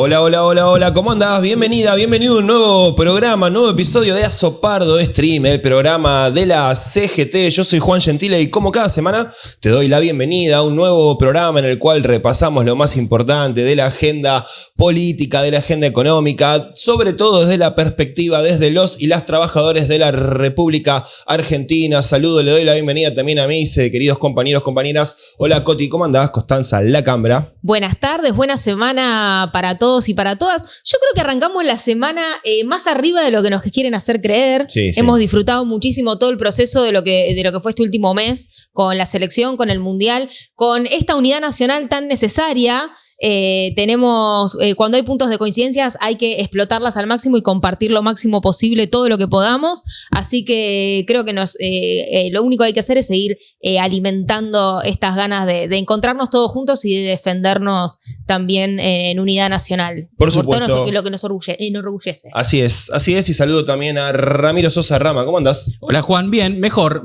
Hola, hola, hola, hola, ¿cómo andás? Bienvenida, bienvenido a un nuevo programa, nuevo episodio de Azopardo Stream, el programa de la CGT. Yo soy Juan Gentile y como cada semana te doy la bienvenida a un nuevo programa en el cual repasamos lo más importante de la agenda política, de la agenda económica, sobre todo desde la perspectiva, desde los y las trabajadores de la República Argentina. Saludo, le doy la bienvenida también a mis queridos compañeros, compañeras. Hola Coti, ¿cómo andás? Constanza Lacambra. Buenas tardes, buena semana para todos y para todas. Yo creo que arrancamos la semana más arriba de lo que nos quieren hacer creer. Sí. Hemos disfrutado muchísimo todo el proceso de lo que fue este último mes, con la selección, con el Mundial, con esta unidad nacional tan necesaria. Tenemos, cuando hay puntos de coincidencias hay que explotarlas al máximo y compartir lo máximo posible todo lo que podamos, así que creo que lo único que hay que hacer es seguir alimentando estas ganas de encontrarnos todos juntos y de defendernos también en unidad nacional. Por supuesto. Todo lo que nos enorgullece. Así es, y saludo también a Ramiro Sosa Rama. ¿Cómo andás? Hola Juan, bien, mejor.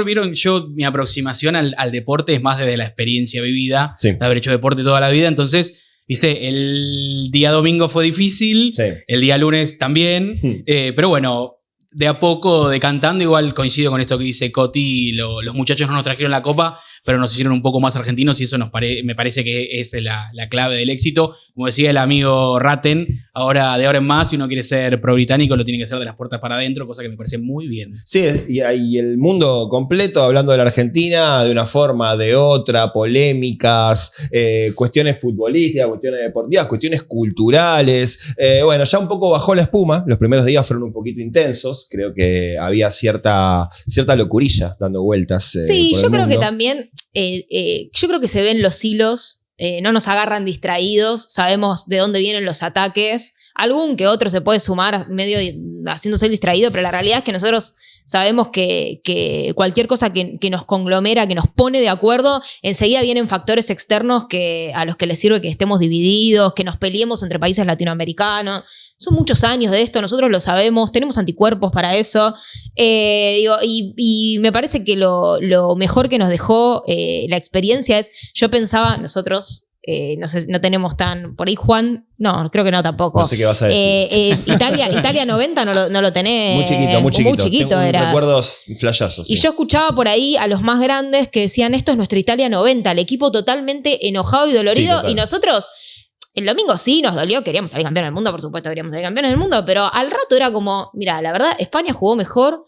Vieron, mi aproximación al deporte es más desde la experiencia vivida, de haber hecho deporte toda la vida. Entonces, viste, el día domingo fue difícil, el día lunes también, pero bueno, de a poco decantando. Igual coincido con esto que dice Coti, los muchachos no nos trajeron la copa, pero nos hicieron un poco más argentinos y eso me parece que es la clave del éxito. Como decía el amigo Ratten, de ahora en más, si uno quiere ser pro-británico, lo tiene que hacer de las puertas para adentro, cosa que me parece muy bien. Sí, y el mundo completo, hablando de la Argentina, de una forma, de otra, polémicas, cuestiones futbolísticas, cuestiones deportivas, cuestiones culturales. Bueno, ya un poco bajó la espuma, los primeros días fueron un poquito intensos, creo que había cierta locurilla dando vueltas. Sí, por yo el creo mundo. que también, yo creo que se ven los hilos, no nos agarran distraídos, sabemos de dónde vienen los ataques, algún que otro se puede sumar medio haciéndose el distraído, pero la realidad es que nosotros sabemos que cualquier cosa que nos conglomera, que nos pone de acuerdo, enseguida vienen factores externos a los que les sirve que estemos divididos, que nos peleemos entre países latinoamericanos. Son muchos años de esto, nosotros lo sabemos, tenemos anticuerpos para eso. Y me parece que lo mejor que nos dejó la experiencia es, yo pensaba, nosotros no tenemos tan, por ahí Juan, no, creo que no tampoco. No sé qué vas a decir. Italia 90 no lo tenés. Muy chiquito. Muy chiquito eras. Recuerdos flashazos. Y yo escuchaba por ahí a los más grandes que decían, esto es nuestra Italia 90, el equipo totalmente enojado y dolorido, y nosotros... El domingo sí nos dolió, queríamos salir campeones del mundo, por supuesto queríamos salir campeones del mundo, pero al rato era como, mira, la verdad, España jugó mejor,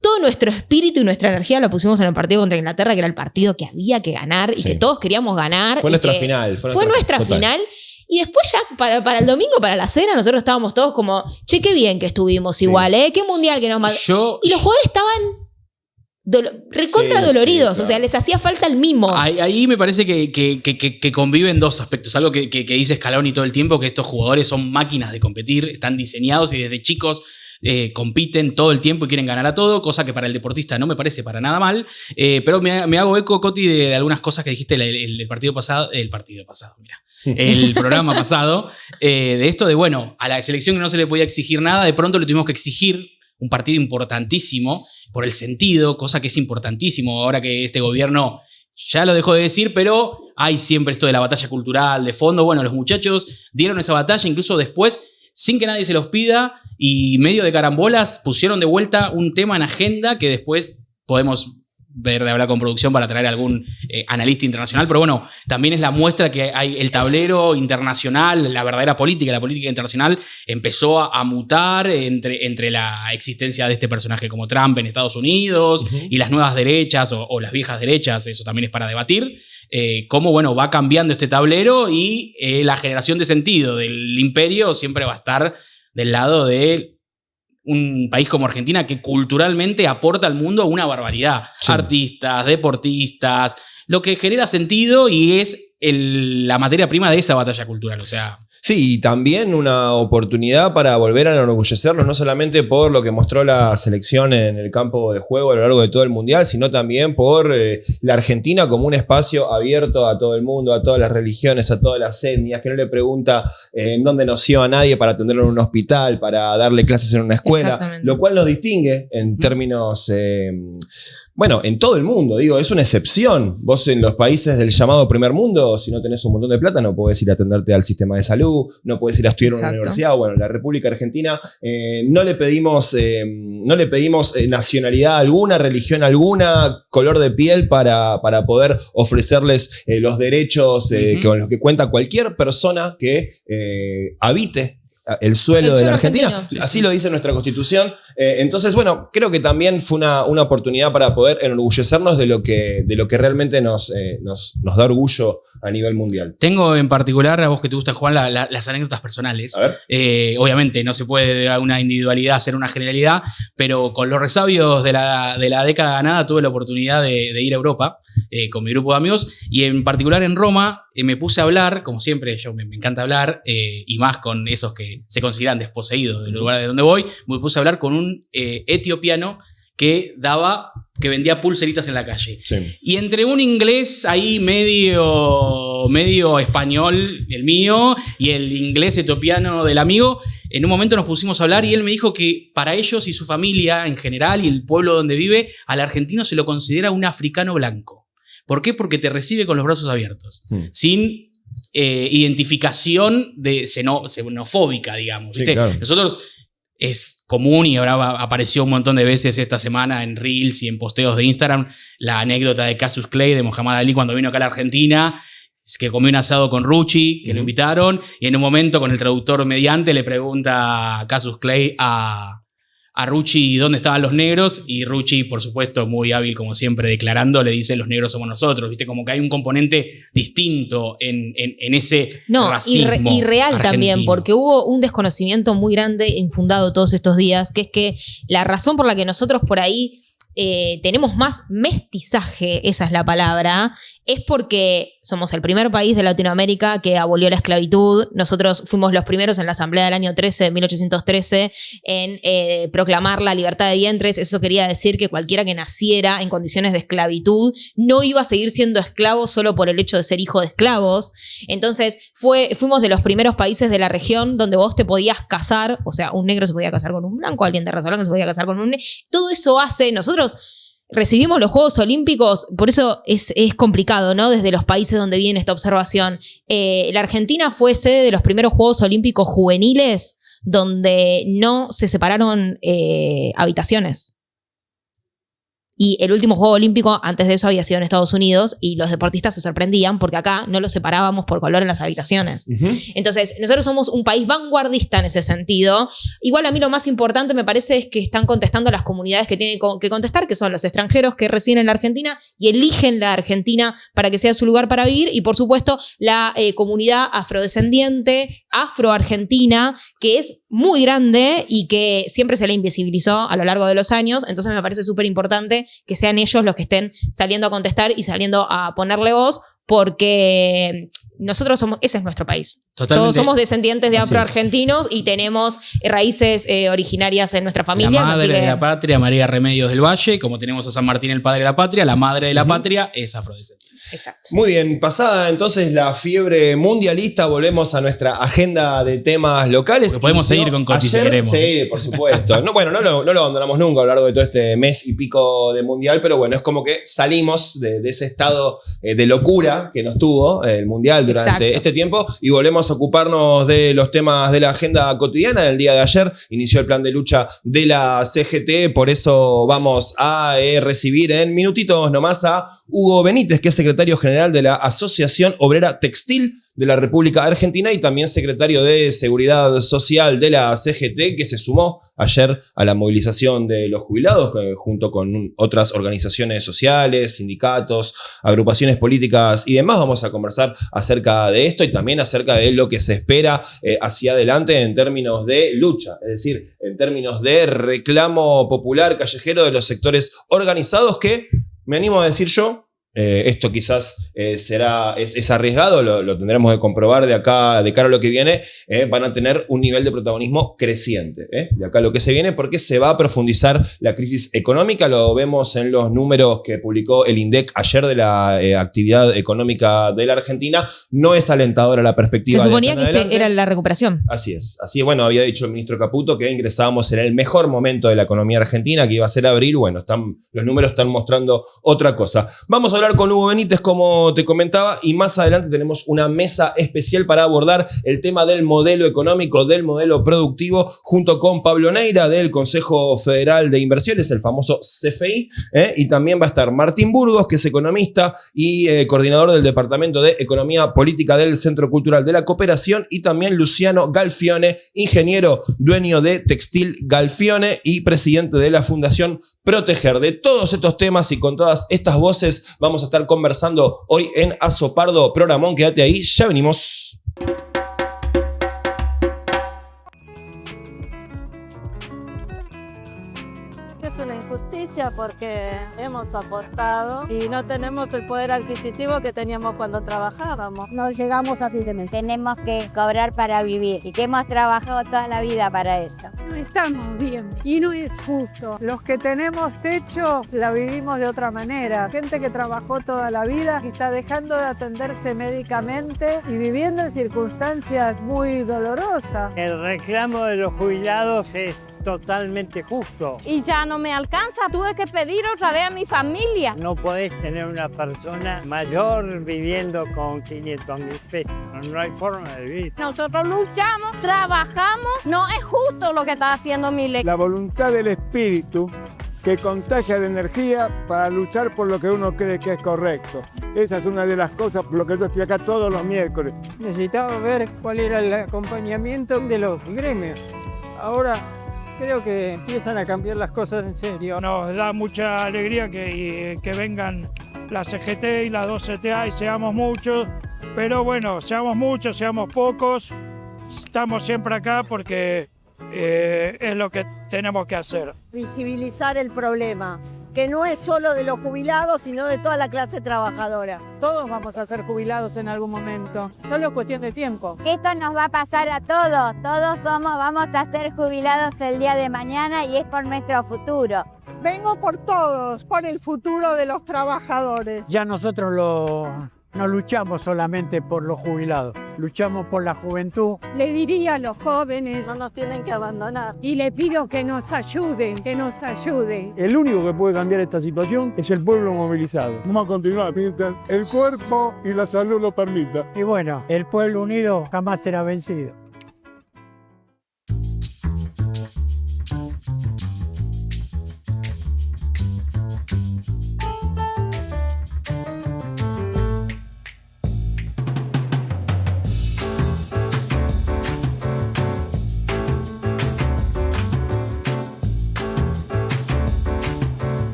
todo nuestro espíritu y nuestra energía lo pusimos en el partido contra Inglaterra, que era el partido que había que ganar y que todos queríamos ganar. Fue nuestra final. Fue nuestra final. Y después ya para el domingo, para la cena, nosotros estábamos todos como, che, qué bien que estuvimos igual, qué mundial que nos mandó. Y los jugadores estaban... recontra doloridos, claro. O sea, les hacía falta el mimo. Ahí me parece que conviven dos aspectos. Algo que dice Scaloni todo el tiempo, que estos jugadores son máquinas de competir, están diseñados y desde chicos compiten todo el tiempo y quieren ganar a todo, cosa que para el deportista no me parece para nada mal. Pero me hago eco, Coti, de algunas cosas que dijiste el programa pasado, de esto de, bueno, a la selección que no se le podía exigir nada, de pronto le tuvimos que exigir un partido importantísimo por el sentido, cosa que es importantísimo ahora que este gobierno ya lo dejó de decir, pero hay siempre esto de la batalla cultural de fondo. Bueno, los muchachos dieron esa batalla, incluso después, sin que nadie se los pida, y medio de carambolas, pusieron de vuelta un tema en agenda que después podemos ver de hablar con producción para traer algún analista internacional, pero bueno, también es la muestra que hay el tablero internacional, la verdadera política, la política internacional empezó a mutar entre la existencia de este personaje como Trump en Estados Unidos y las nuevas derechas o las viejas derechas, eso también es para debatir, cómo bueno, va cambiando este tablero y la generación de sentido del imperio siempre va a estar del lado de un país como Argentina que culturalmente aporta al mundo una barbaridad. Sí. Artistas, deportistas, lo que genera sentido y es la materia prima de esa batalla cultural, o sea... Sí, y también una oportunidad para volver a enorgullecernos, no solamente por lo que mostró la selección en el campo de juego a lo largo de todo el Mundial, sino también por la Argentina como un espacio abierto a todo el mundo, a todas las religiones, a todas las etnias, que no le pregunta en dónde nació a nadie para atenderlo en un hospital, para darle clases en una escuela, lo cual nos distingue en términos... bueno, en todo el mundo, digo, es una excepción. Vos en los países del llamado primer mundo, si no tenés un montón de plata, no podés ir a atenderte al sistema de salud, no podés ir a estudiar en una universidad. Bueno, en la República Argentina no le pedimos nacionalidad alguna, religión alguna, color de piel para poder ofrecerles los derechos con los que cuenta cualquier persona que habite el suelo de la Argentina. Así lo dice nuestra Constitución. Entonces, bueno, creo que también fue una oportunidad para poder enorgullecernos de lo que realmente nos da orgullo a nivel mundial. Tengo en particular, a vos que te gusta, Juan, las anécdotas personales. A ver. Obviamente no se puede de una individualidad hacer una generalidad, pero con los resabios de la década ganada tuve la oportunidad de ir a Europa con mi grupo de amigos, y en particular en Roma me puse a hablar, como siempre, yo me encanta hablar, y más con esos que se consideran desposeídos del lugar de donde voy. Me puse a hablar con un etiopiano que vendía pulseritas en la calle. Sí. Y entre un inglés ahí medio español, el mío, y el inglés etiopiano del amigo, en un momento nos pusimos a hablar y él me dijo que para ellos y su familia en general y el pueblo donde vive, al argentino se lo considera un africano blanco. ¿Por qué? Porque te recibe con los brazos abiertos, sin identificación xenofóbica, digamos. Sí, claro. Nosotros... Es común, y ahora apareció un montón de veces esta semana en Reels y en posteos de Instagram, la anécdota de Cassius Clay, de Muhammad Ali, cuando vino acá a la Argentina, que comió un asado con Rucci, que lo invitaron, y en un momento con el traductor mediante le pregunta a Cassius Clay a Rucci dónde estaban los negros, y Rucci, por supuesto, muy hábil como siempre declarando, le dice: los negros somos nosotros. ¿Viste? Como que hay un componente distinto en ese racismo y real argentino. también, porque hubo un desconocimiento muy grande infundado todos estos días, que es que la razón por la que nosotros por ahí tenemos más mestizaje, esa es la palabra, es porque somos el primer país de Latinoamérica que abolió la esclavitud. Nosotros fuimos los primeros en la Asamblea del año 1813, en proclamar la libertad de vientres. Eso quería decir que cualquiera que naciera en condiciones de esclavitud no iba a seguir siendo esclavo solo por el hecho de ser hijo de esclavos. Entonces fuimos de los primeros países de la región donde vos te podías casar, o sea, un negro se podía casar con un blanco, alguien de raza blanca se podía casar con un negro. Todo eso hace, nosotros recibimos los Juegos Olímpicos, por eso es complicado, ¿no? Desde los países donde viene esta observación. La Argentina fue sede de los primeros Juegos Olímpicos juveniles donde no se separaron habitaciones. Y el último Juego Olímpico antes de eso había sido en Estados Unidos, y los deportistas se sorprendían porque acá no los separábamos por color en las habitaciones. Entonces, nosotros somos un país vanguardista en ese sentido. Igual a mí lo más importante me parece es que están contestando las comunidades que tienen que contestar, que son los extranjeros que residen en la Argentina y eligen la Argentina para que sea su lugar para vivir, y por supuesto la comunidad afrodescendiente, afroargentina, que es muy grande y que siempre se le invisibilizó a lo largo de los años. Entonces me parece súper importante que sean ellos los que estén saliendo a contestar y saliendo a ponerle voz, porque nosotros somos, ese es nuestro país. Totalmente. Todos somos descendientes de afroargentinos y tenemos raíces originarias en nuestras familias. La madre así que... de la patria, María Remedios del Valle, como tenemos a San Martín, el padre de la patria, la madre de la patria es afrodescendiente. Exacto. Muy bien, pasada entonces la fiebre mundialista, volvemos a nuestra agenda de temas locales. Porque podemos seguir con Coti si queremos. Sí, por supuesto. No lo abandonamos nunca a lo largo de todo este mes y pico de mundial, pero bueno, es como que salimos de ese estado de locura que nos tuvo el mundial durante este tiempo y volvemos a ocuparnos de los temas de la agenda cotidiana. El día de ayer inició el plan de lucha de la CGT, por eso vamos a recibir en minutitos nomás a Hugo Benítez, que es secretario general de la Asociación Obrera Textil de la República Argentina y también secretario de Seguridad Social de la CGT, que se sumó ayer a la movilización de los jubilados junto con otras organizaciones sociales, sindicatos, agrupaciones políticas y demás. Vamos a conversar acerca de esto y también acerca de lo que se espera hacia adelante en términos de lucha, es decir, en términos de reclamo popular callejero de los sectores organizados que, me animo a decir yo, esto quizás es arriesgado, lo tendremos que comprobar de cara a lo que viene, van a tener un nivel de protagonismo creciente, de acá a lo que se viene, porque se va a profundizar la crisis económica. Lo vemos en los números que publicó el INDEC ayer de la actividad económica de la Argentina. No es alentadora la perspectiva. Se suponía que este era la recuperación. Así es. Bueno, había dicho el ministro Caputo que ingresábamos en el mejor momento de la economía argentina, que iba a ser abril. Bueno, los números están mostrando otra cosa. Vamos a hablar con Hugo Benítez, como te comentaba, y más adelante tenemos una mesa especial para abordar el tema del modelo económico, del modelo productivo, junto con Pablo Neira del Consejo Federal de Inversiones, el famoso CFI, y también va a estar Martín Burgos, que es economista y coordinador del Departamento de Economía Política del Centro Cultural de la Cooperación, y también Luciano Galfione, ingeniero, dueño de Textil Galfione y presidente de la Fundación Proteger. De todos estos temas y con todas estas voces vamos a estar conversando hoy en Azopardo. Programón, quédate ahí, ya venimos. Es una injusticia porque hemos aportado y no tenemos el poder adquisitivo que teníamos cuando trabajábamos. No llegamos a fin de mes. Tenemos que cobrar para vivir y que hemos trabajado toda la vida para eso. No estamos bien y no es justo. Los que tenemos techo la vivimos de otra manera. Gente que trabajó toda la vida y está dejando de atenderse médicamente y viviendo en circunstancias muy dolorosas. El reclamo de los jubilados es totalmente justo. Y ya no me alcanza, tuve que pedir otra vez a mi familia. No podés tener una persona mayor viviendo con 500.000 pesos. No hay forma de vivir. Nosotros luchamos, trabajamos, no es justo lo que está haciendo Milei. La voluntad del espíritu que contagia de energía para luchar por lo que uno cree que es correcto. Esa es una de las cosas por lo que yo estoy acá todos los miércoles. Necesitaba ver cuál era el acompañamiento de los gremios. Ahora creo que empiezan a cambiar las cosas en serio. Nos da mucha alegría que vengan la CGT y las dos CTA y seamos muchos, pero bueno, seamos muchos, seamos pocos, estamos siempre acá porque es lo que tenemos que hacer. Visibilizar el problema, que no es solo de los jubilados, sino de toda la clase trabajadora. Todos vamos a ser jubilados en algún momento, solo es cuestión de tiempo. Que esto nos va a pasar a todos, vamos a ser jubilados el día de mañana y es por nuestro futuro. Vengo por todos, por el futuro de los trabajadores. Ya nosotros no luchamos solamente por los jubilados, luchamos por la juventud. Le diría a los jóvenes, No nos tienen que abandonar. y le pido que nos ayuden, que nos ayuden. El único que puede cambiar esta situación es el pueblo movilizado. Vamos a continuar mientras el cuerpo y la salud lo permitan. Y bueno, el pueblo unido jamás será vencido.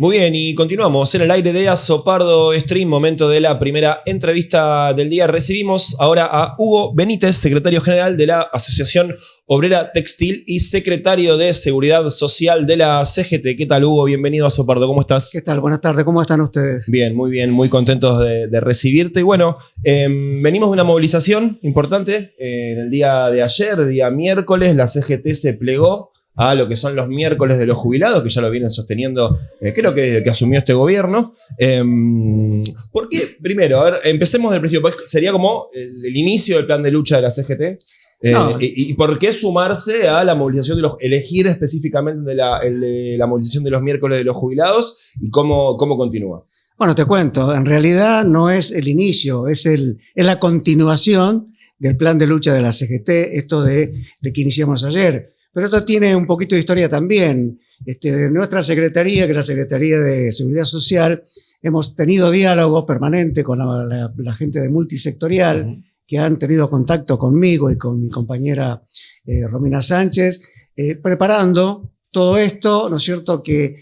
Muy bien, y continuamos en el aire de Azopardo Stream, momento de la primera entrevista del día. Recibimos ahora a Hugo Benítez, secretario general de la Asociación Obrera Textil y secretario de Seguridad Social de la CGT. ¿Qué tal, Hugo? Bienvenido a Azopardo, ¿cómo estás? ¿Qué tal? Buenas tardes, ¿cómo están ustedes? Bien, muy contentos de recibirte. Y bueno, venimos de una movilización importante. En el día de ayer, día miércoles, la CGT se plegó a lo que son los miércoles de los jubilados, que ya lo vienen sosteniendo, creo que asumió este gobierno. ¿Por qué? Primero, a ver, empecemos del principio. Sería como el inicio del plan de lucha de la CGT. No. ¿Y por qué sumarse a la movilización elegir específicamente la movilización de los miércoles de los jubilados y cómo continúa? Bueno, te cuento, en realidad no es el inicio, es la continuación del plan de lucha de la CGT, esto de que iniciamos ayer. Pero esto tiene un poquito de historia también. De nuestra secretaría, que es la Secretaría de Seguridad Social, hemos tenido diálogo permanente con la gente de multisectorial, que han tenido contacto conmigo y con mi compañera Romina Sánchez, preparando todo esto, ¿no es cierto?, que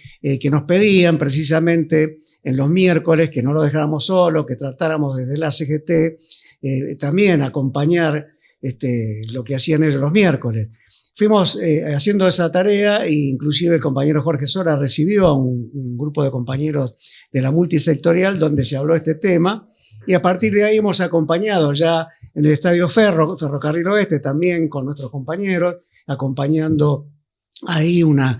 nos pedían precisamente en los miércoles que no lo dejáramos solo, que tratáramos desde la CGT también acompañar lo que hacían ellos los miércoles. Fuimos haciendo esa tarea e inclusive el compañero Jorge Sora recibió a un grupo de compañeros de la multisectorial donde se habló este tema y a partir de ahí hemos acompañado ya en el Estadio Ferrocarril Oeste también con nuestros compañeros, acompañando ahí una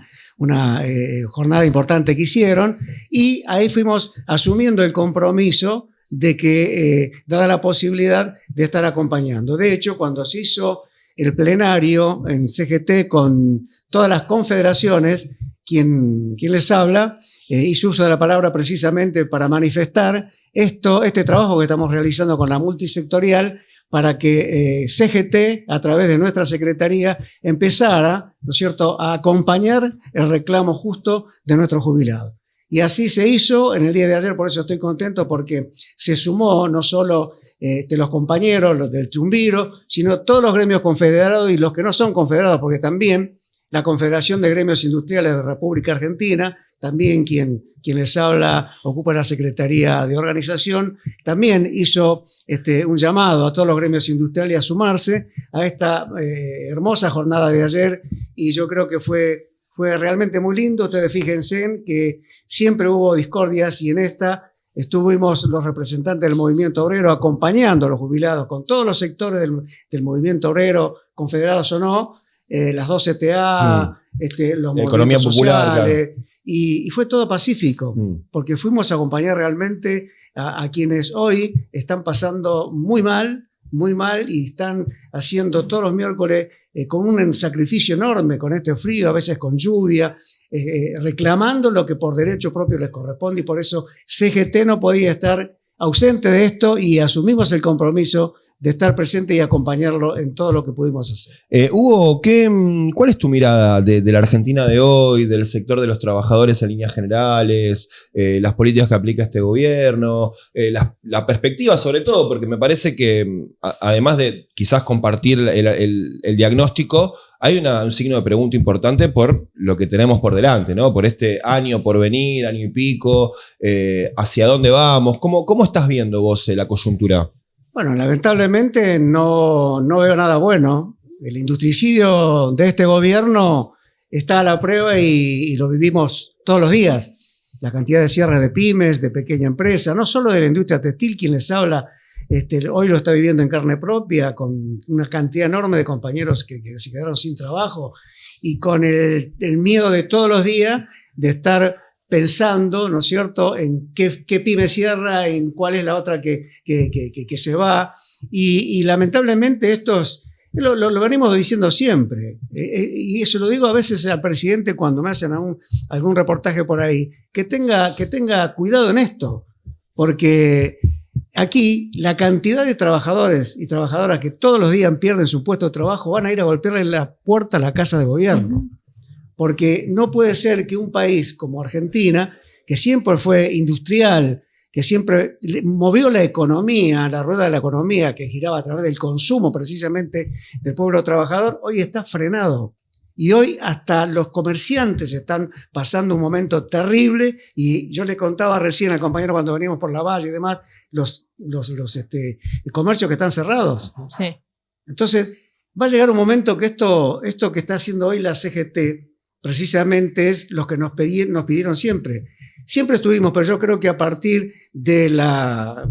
jornada importante que hicieron y ahí fuimos asumiendo el compromiso de que dada la posibilidad de estar acompañando. De hecho, cuando se hizo el plenario en CGT con todas las confederaciones, quien les habla, hizo uso de la palabra precisamente para manifestar este trabajo que estamos realizando con la multisectorial para que CGT, a través de nuestra secretaría, empezara, ¿no es cierto?, a acompañar el reclamo justo de nuestros jubilados. Y así se hizo en el día de ayer, por eso estoy contento, porque se sumó no solo de los compañeros, los del Chumbiro, sino todos los gremios confederados y los que no son confederados, porque también la Confederación de Gremios Industriales de la República Argentina, también quien les habla, ocupa la Secretaría de Organización, también hizo un llamado a todos los gremios industriales a sumarse a esta hermosa jornada de ayer y yo creo que fue realmente muy lindo. Ustedes fíjense en que siempre hubo discordias y en esta estuvimos los representantes del movimiento obrero acompañando a los jubilados con todos los sectores del movimiento obrero, confederados o no, las dos CTA, los movimientos sociales, claro. Y fue todo pacífico, porque fuimos a acompañar realmente a quienes hoy están pasando muy mal y están haciendo todos los miércoles con un sacrificio enorme, con este frío, a veces con lluvia, reclamando lo que por derecho propio les corresponde y por eso CGT no podía estar ausente de esto y asumimos el compromiso de estar presente y acompañarlo en todo lo que pudimos hacer. Hugo, ¿cuál es tu mirada de la Argentina de hoy, del sector de los trabajadores en líneas generales, las políticas que aplica este gobierno, la perspectiva sobre todo? Porque me parece que además de quizás compartir el diagnóstico, hay un signo de pregunta importante por lo que tenemos por delante, ¿no? Por este año por venir, año y pico, hacia dónde vamos. ¿Cómo estás viendo vos la coyuntura? Bueno, lamentablemente no veo nada bueno. El industricidio de este gobierno está a la prueba y lo vivimos todos los días. La cantidad de cierres de pymes, de pequeña empresa, no solo de la industria textil, quien les habla, hoy lo está viviendo en carne propia, con una cantidad enorme de compañeros que se quedaron sin trabajo y con el miedo de todos los días de estar pensando, ¿no es cierto?, en qué pyme cierra, en cuál es la otra que se va. Y lamentablemente lo venimos diciendo siempre. Y eso lo digo a veces al presidente cuando me hacen algún reportaje por ahí, que tenga cuidado en esto, porque aquí la cantidad de trabajadores y trabajadoras que todos los días pierden su puesto de trabajo van a ir a golpearle la puerta a la casa de gobierno. Porque no puede ser que un país como Argentina, que siempre fue industrial, que siempre movió la economía, la rueda de la economía, que giraba a través del consumo precisamente del pueblo trabajador, hoy está frenado. Y hoy hasta los comerciantes están pasando un momento terrible, y yo le contaba recién al compañero cuando veníamos por la valle y demás, los comercios que están cerrados. Sí. Entonces, va a llegar un momento que esto que está haciendo hoy la CGT precisamente es lo que nos pidieron siempre. Siempre estuvimos, pero yo creo que a partir de la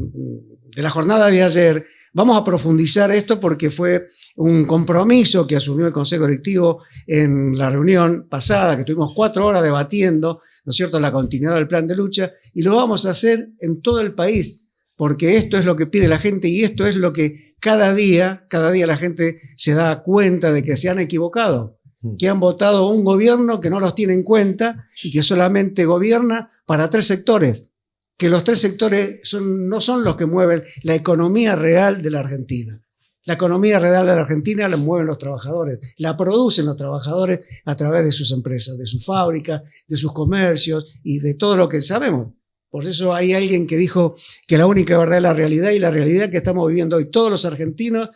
jornada de ayer vamos a profundizar esto, porque fue un compromiso que asumió el Consejo Directivo en la reunión pasada, que tuvimos 4 horas debatiendo, ¿no es cierto?, la continuidad del plan de lucha, y lo vamos a hacer en todo el país, porque esto es lo que pide la gente y esto es lo que cada día la gente se da cuenta de que se han equivocado, que han votado un gobierno que no los tiene en cuenta y que solamente gobierna para 3 sectores, que los 3 sectores no son los que mueven la economía real de la Argentina. La economía real de la Argentina la mueven los trabajadores, la producen los trabajadores a través de sus empresas, de sus fábricas, de sus comercios y de todo lo que sabemos. Por eso hay alguien que dijo que la única verdad es la realidad, y la realidad que estamos viviendo hoy todos los argentinos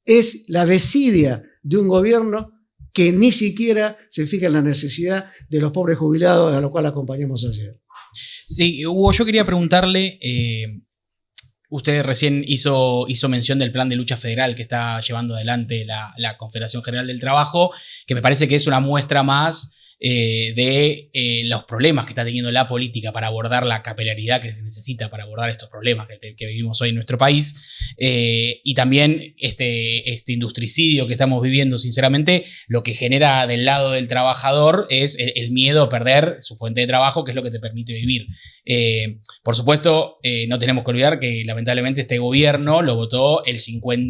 es la desidia de un gobierno que ni siquiera se fija en la necesidad de los pobres jubilados, a lo cual acompañamos ayer. Sí, Hugo, yo quería preguntarle, usted recién hizo mención del plan de lucha federal que está llevando adelante la Confederación General del Trabajo, que me parece que es una muestra más de los problemas que está teniendo la política para abordar la capilaridad que se necesita para abordar estos problemas que vivimos hoy en nuestro país, y también este industricidio que estamos viviendo. Sinceramente, lo que genera del lado del trabajador es el miedo a perder su fuente de trabajo, que es lo que te permite vivir. Por supuesto, no tenemos que olvidar que lamentablemente este gobierno lo votó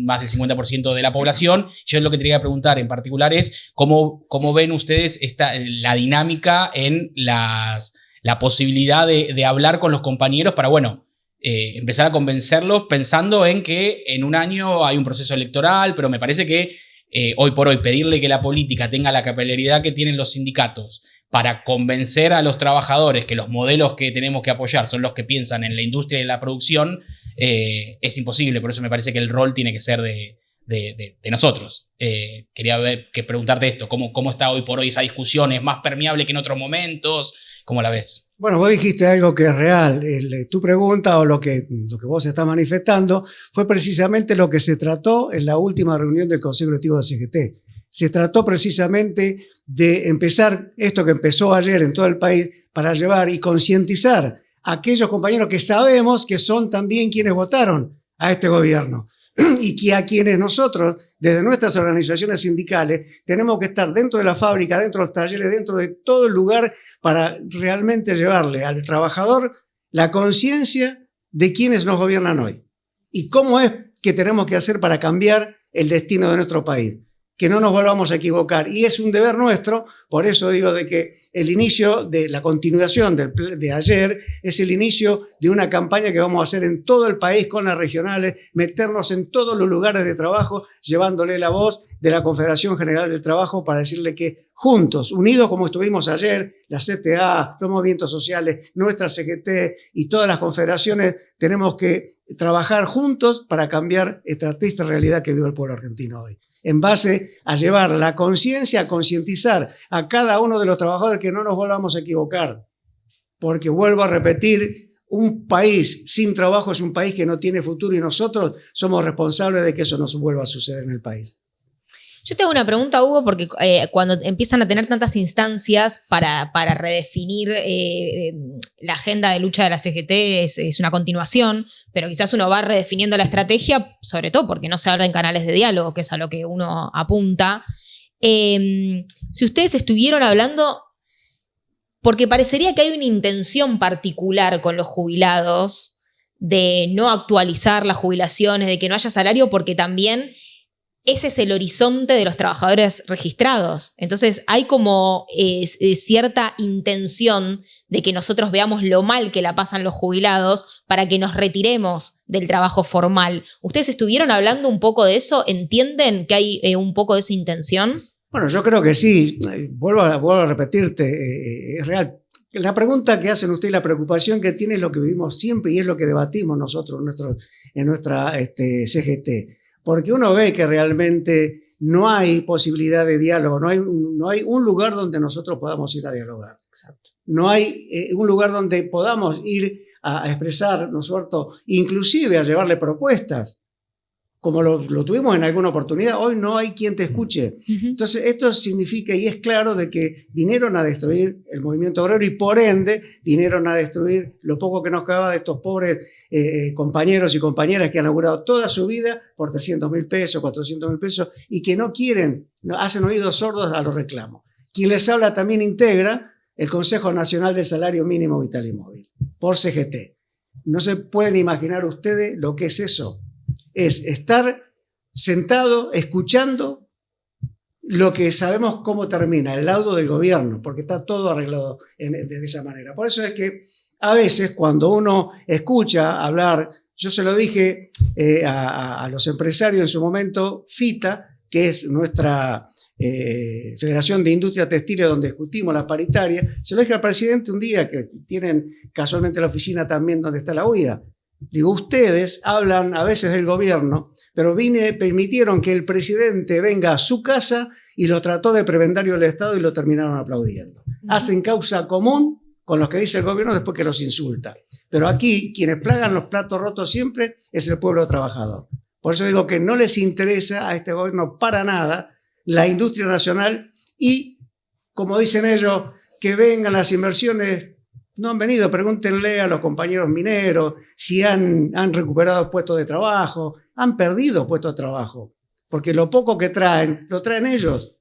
más del 50% de la población. Yo lo que te quería preguntar en particular es cómo ven ustedes la dinámica en la posibilidad de hablar con los compañeros para, empezar a convencerlos, pensando en que en un año hay un proceso electoral, pero me parece que hoy por hoy pedirle que la política tenga la capilaridad que tienen los sindicatos para convencer a los trabajadores que los modelos que tenemos que apoyar son los que piensan en la industria y en la producción, es imposible. Por eso me parece que el rol tiene que ser de nosotros. Quería preguntarte esto, ¿cómo está hoy por hoy esa discusión? ¿Es más permeable que en otros momentos? ¿Cómo la ves? Bueno, vos dijiste algo que es real. Tu pregunta o lo que vos estás manifestando fue precisamente lo que se trató en la última reunión del Consejo Directivo de CGT. Se trató precisamente de empezar esto que empezó ayer en todo el país, para llevar y concientizar a aquellos compañeros que sabemos que son también quienes votaron a este gobierno, y que a quienes nosotros, desde nuestras organizaciones sindicales, tenemos que estar dentro de la fábrica, dentro de los talleres, dentro de todo el lugar, para realmente llevarle al trabajador la conciencia de quienes nos gobiernan hoy y cómo es que tenemos que hacer para cambiar el destino de nuestro país, que no nos volvamos a equivocar. Y es un deber nuestro, por eso digo de que el inicio de la continuación de ayer es el inicio de una campaña que vamos a hacer en todo el país con las regionales, meternos en todos los lugares de trabajo, llevándole la voz de la Confederación General del Trabajo para decirle que juntos, unidos como estuvimos ayer, la CTA, los movimientos sociales, nuestra CGT y todas las confederaciones, tenemos que trabajar juntos para cambiar esta triste realidad que vive el pueblo argentino hoy, en base a llevar la conciencia, a concientizar a cada uno de los trabajadores que no nos volvamos a equivocar. Porque vuelvo a repetir, un país sin trabajo es un país que no tiene futuro, y nosotros somos responsables de que eso no vuelva a suceder en el país. Yo te hago una pregunta, Hugo, porque cuando empiezan a tener tantas instancias para redefinir la agenda de lucha de la CGT, es una continuación, pero quizás uno va redefiniendo la estrategia, sobre todo porque no se habla en canales de diálogo, que es a lo que uno apunta. Si ustedes estuvieron hablando, porque parecería que hay una intención particular con los jubilados de no actualizar las jubilaciones, de que no haya salario, porque también ese es el horizonte de los trabajadores registrados. Entonces hay como cierta intención de que nosotros veamos lo mal que la pasan los jubilados para que nos retiremos del trabajo formal. ¿Ustedes estuvieron hablando un poco de eso? ¿Entienden que hay un poco de esa intención? Bueno, yo creo que sí. Vuelvo a repetirte, es real. La pregunta que hacen ustedes, la preocupación que tiene es lo que vivimos siempre y es lo que debatimos nosotros en nuestra CGT. Porque uno ve que realmente no hay posibilidad de diálogo, no hay un lugar donde nosotros podamos ir a dialogar. Exacto. No hay un lugar donde podamos ir a expresar, ¿no es cierto?, inclusive a llevarle propuestas, como lo tuvimos en alguna oportunidad. Hoy no hay quien te escuche. Entonces esto significa, y es claro, de que vinieron a destruir el movimiento obrero y por ende vinieron a destruir lo poco que nos quedaba de estos pobres compañeros y compañeras que han laburado toda su vida por 300.000 pesos, 400.000 pesos y que no quieren, hacen oídos sordos a los reclamos. Quien les habla también integra el Consejo Nacional del Salario Mínimo Vital y Móvil, por CGT. No se pueden imaginar ustedes lo que es eso. Es estar sentado, escuchando lo que sabemos cómo termina, el laudo del gobierno, porque está todo arreglado de esa manera. Por eso es que a veces cuando uno escucha hablar, yo se lo dije a los empresarios en su momento, FITA, que es nuestra Federación de Industria Textil, donde discutimos la paritaria, se lo dije al presidente un día, que tienen casualmente la oficina también donde está la UIA. Digo, ustedes hablan a veces del gobierno, pero permitieron que el presidente venga a su casa y lo trató de prebendario del Estado y lo terminaron aplaudiendo. Hacen causa común con los que dice el gobierno después que los insulta. Pero aquí, quienes plagan los platos rotos siempre es el pueblo trabajador. Por eso digo que no les interesa a este gobierno para nada la industria nacional y, como dicen ellos, que vengan las inversiones. No han venido, pregúntenle a los compañeros mineros si han recuperado puestos de trabajo, han perdido puestos de trabajo, porque lo poco que traen, lo traen ellos,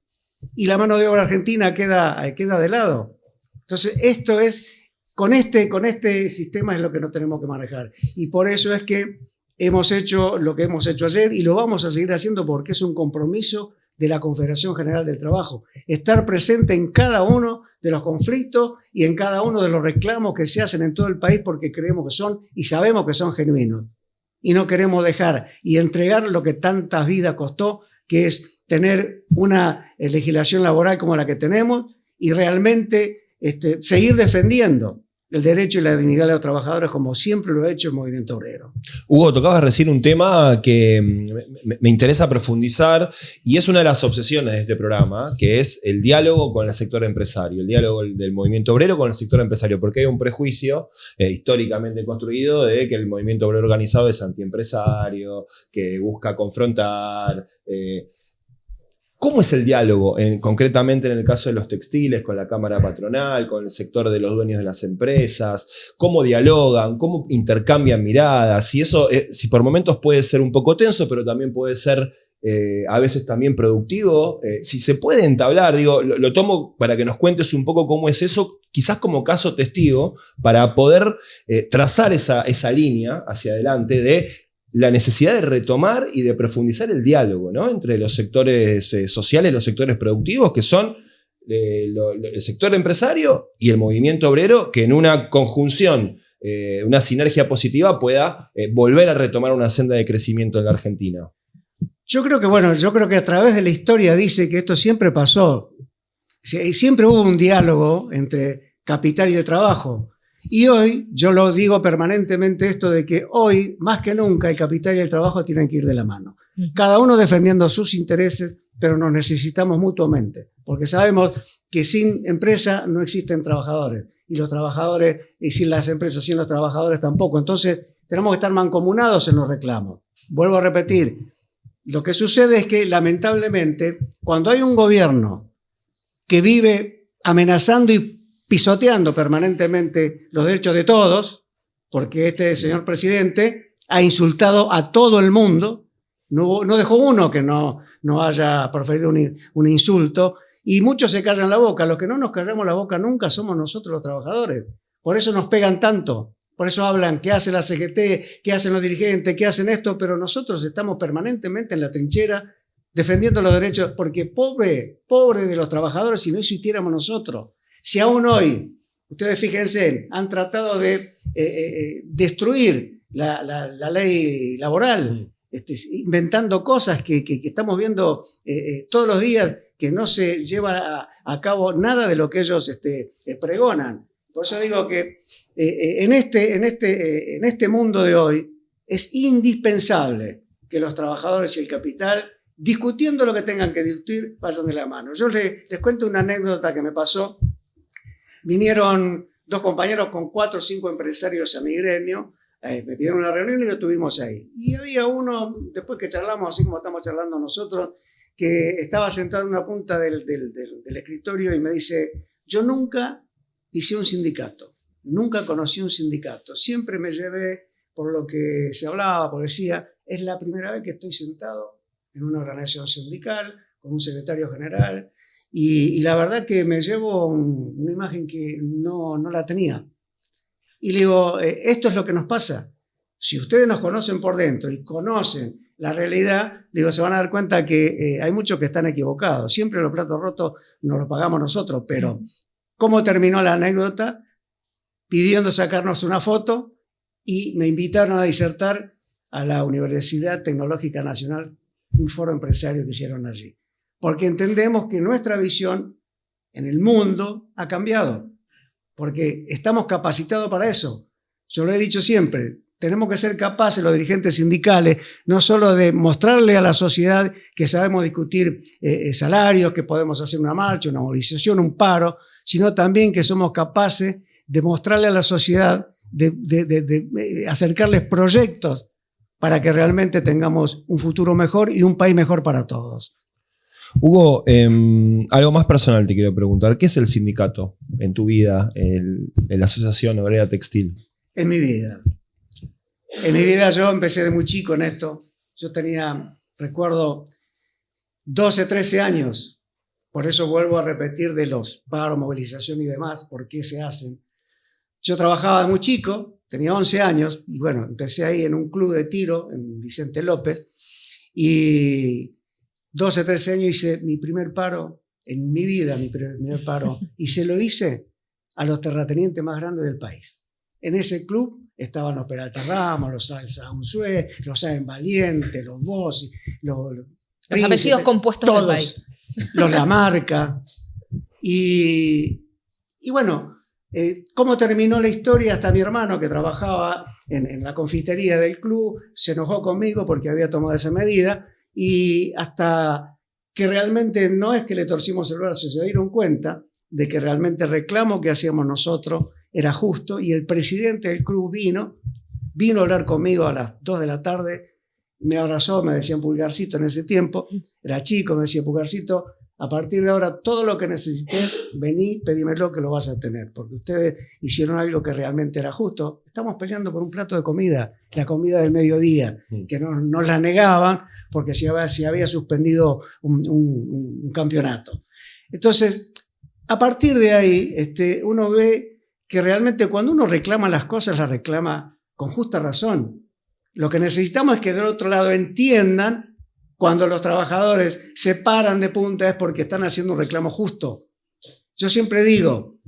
y la mano de obra argentina queda de lado. Entonces, esto es, con este sistema es lo que no tenemos que manejar, y por eso es que hemos hecho lo que hemos hecho ayer, y lo vamos a seguir haciendo porque es un compromiso de la Confederación General del Trabajo, estar presente en cada uno de los conflictos y en cada uno de los reclamos que se hacen en todo el país porque creemos que son y sabemos que son genuinos. Y no queremos dejar y entregar lo que tantas vidas costó, que es tener una legislación laboral como la que tenemos y realmente seguir defendiendo el derecho y la dignidad de los trabajadores como siempre lo ha hecho el movimiento obrero. Hugo, tocabas recién un tema que me interesa profundizar y es una de las obsesiones de este programa, que es el diálogo con el sector empresario, el diálogo del movimiento obrero con el sector empresario, porque hay un prejuicio históricamente construido de que el movimiento obrero organizado es antiempresario, que busca confrontar. ¿Cómo es el diálogo, concretamente en el caso de los textiles, con la Cámara Patronal, con el sector de los dueños de las empresas? ¿Cómo dialogan? ¿Cómo intercambian miradas? Y eso, si por momentos puede ser un poco tenso, pero también puede ser a veces también productivo. Si se puede entablar, digo, lo tomo para que nos cuentes un poco cómo es eso, quizás como caso testigo, para poder trazar esa línea hacia adelante de la necesidad de retomar y de profundizar el diálogo, ¿no?, entre los sectores sociales, los sectores productivos, que son el sector empresario y el movimiento obrero, que en una conjunción, una sinergia positiva pueda volver a retomar una senda de crecimiento en la Argentina. Yo creo que a través de la historia dice que esto siempre pasó. Siempre hubo un diálogo entre capital y el trabajo. Y hoy, yo lo digo permanentemente esto de que hoy, más que nunca, el capital y el trabajo tienen que ir de la mano. Cada uno defendiendo sus intereses, pero nos necesitamos mutuamente. Porque sabemos que sin empresa no existen trabajadores. Y los trabajadores, y sin las empresas, sin los trabajadores tampoco. Entonces, tenemos que estar mancomunados en los reclamos. Vuelvo a repetir, lo que sucede es que, lamentablemente, cuando hay un gobierno que vive amenazando y pisoteando permanentemente los derechos de todos, porque este señor presidente ha insultado a todo el mundo, no dejó uno que no haya proferido un insulto, y muchos se callan la boca. Los que no nos callamos la boca nunca somos nosotros los trabajadores. Por eso nos pegan tanto, por eso hablan qué hace la CGT, qué hacen los dirigentes, qué hacen esto, pero nosotros estamos permanentemente en la trinchera defendiendo los derechos, porque pobre de los trabajadores si no existiéramos nosotros. Si aún hoy, ustedes fíjense, han tratado de destruir la ley laboral, inventando cosas que estamos viendo todos los días, que no se lleva a cabo nada de lo que ellos pregonan. Por eso digo que en este mundo de hoy es indispensable que los trabajadores y el capital discutiendo lo que tengan que discutir, vayan de la mano. Yo les cuento una anécdota que me pasó. Vinieron 2 compañeros con 4 o 5 empresarios a mi gremio, me pidieron una reunión y lo tuvimos ahí. Y había uno, después que charlamos, así como estamos charlando nosotros, que estaba sentado en una punta del escritorio y me dice, yo nunca hice un sindicato, nunca conocí un sindicato, siempre me llevé por lo que se hablaba, porque decía, es la primera vez que estoy sentado en una organización sindical, con un secretario general, y la verdad que me llevo una imagen que no la tenía. Y le digo, esto es lo que nos pasa. Si ustedes nos conocen por dentro y conocen la realidad, le digo, se van a dar cuenta que hay muchos que están equivocados. Siempre los platos rotos nos los pagamos nosotros, pero ¿cómo terminó la anécdota? Pidiendo sacarnos una foto y me invitaron a disertar a la Universidad Tecnológica Nacional, un foro empresario que hicieron allí. Porque entendemos que nuestra visión en el mundo ha cambiado, porque estamos capacitados para eso. Yo lo he dicho siempre, tenemos que ser capaces los dirigentes sindicales, no solo de mostrarle a la sociedad que sabemos discutir salarios, que podemos hacer una marcha, una movilización, un paro, sino también que somos capaces de mostrarle a la sociedad, de acercarles proyectos para que realmente tengamos un futuro mejor y un país mejor para todos. Hugo, algo más personal te quiero preguntar. ¿Qué es el sindicato en tu vida, la Asociación Obrera Textil? En mi vida. En mi vida yo empecé de muy chico en esto. Yo tenía, recuerdo, 12, 13 años. Por eso vuelvo a repetir de los paros, movilización y demás, por qué se hacen. Yo trabajaba de muy chico, tenía 11 años, y bueno, empecé ahí en un club de tiro, en Vicente López, y 12, 13 años hice mi primer paro en mi vida, mi primer paro, y se lo hice a los terratenientes más grandes del país. En ese club estaban los Peralta Ramos, los Salsa Unzué, los Saben Valiente, los Bossi, los apellidos compuestos todos, del país. Los Lamarca. Y bueno, ¿cómo terminó la historia? Hasta mi hermano, que trabajaba en la confitería del club, se enojó conmigo porque había tomado esa medida, y hasta que realmente no es que le torcimos el brazo, se dieron cuenta de que realmente el reclamo que hacíamos nosotros era justo, y el presidente del club vino a hablar conmigo a las 2 de la tarde, me abrazó, me decían Pulgarcito en ese tiempo, era chico, me decía Pulgarcito, a partir de ahora todo lo que necesites, vení, pedímelo que lo vas a tener, porque ustedes hicieron algo que realmente era justo. Estamos peleando por un plato de comida, la comida del mediodía, que nos la negaban porque se había suspendido un campeonato. Entonces, a partir de ahí, uno ve que realmente cuando uno reclama las cosas, las reclama con justa razón. Lo que necesitamos es que del otro lado entiendan cuando los trabajadores se paran de punta es porque están haciendo un reclamo justo. Yo siempre digo,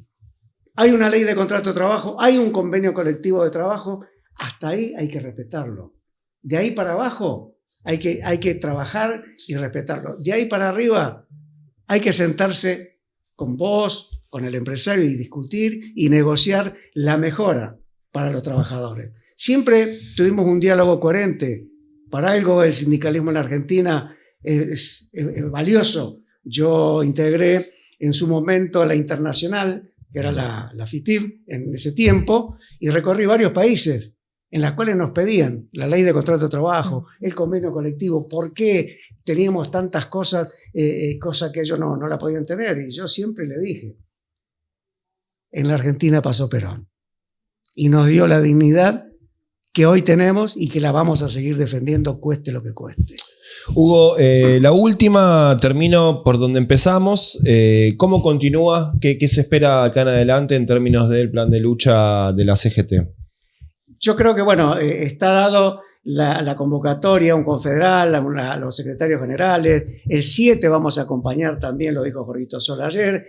hay una ley de contrato de trabajo, hay un convenio colectivo de trabajo, hasta ahí hay que respetarlo. De ahí para abajo hay que trabajar y respetarlo. De ahí para arriba hay que sentarse con vos, con el empresario y discutir y negociar la mejora para los trabajadores. Siempre tuvimos un diálogo coherente. Para algo el sindicalismo en la Argentina es valioso. Yo integré en su momento la Internacional, que era la FITIF en ese tiempo, y recorrí varios países en los cuales nos pedían la ley de contrato de trabajo, el convenio colectivo, por qué teníamos tantas cosas, cosas que ellos no la podían tener. Y yo siempre le dije, en la Argentina pasó Perón y nos dio la dignidad que hoy tenemos y que la vamos a seguir defendiendo, cueste lo que cueste. Hugo, la última, termino por donde empezamos. ¿Cómo continúa? ¿Qué se espera acá en adelante en términos del plan de lucha de la CGT? Yo creo que, bueno, está dado la convocatoria a un confederal, a los secretarios generales. El 7 vamos a acompañar también, lo dijo Jorgito Sol ayer,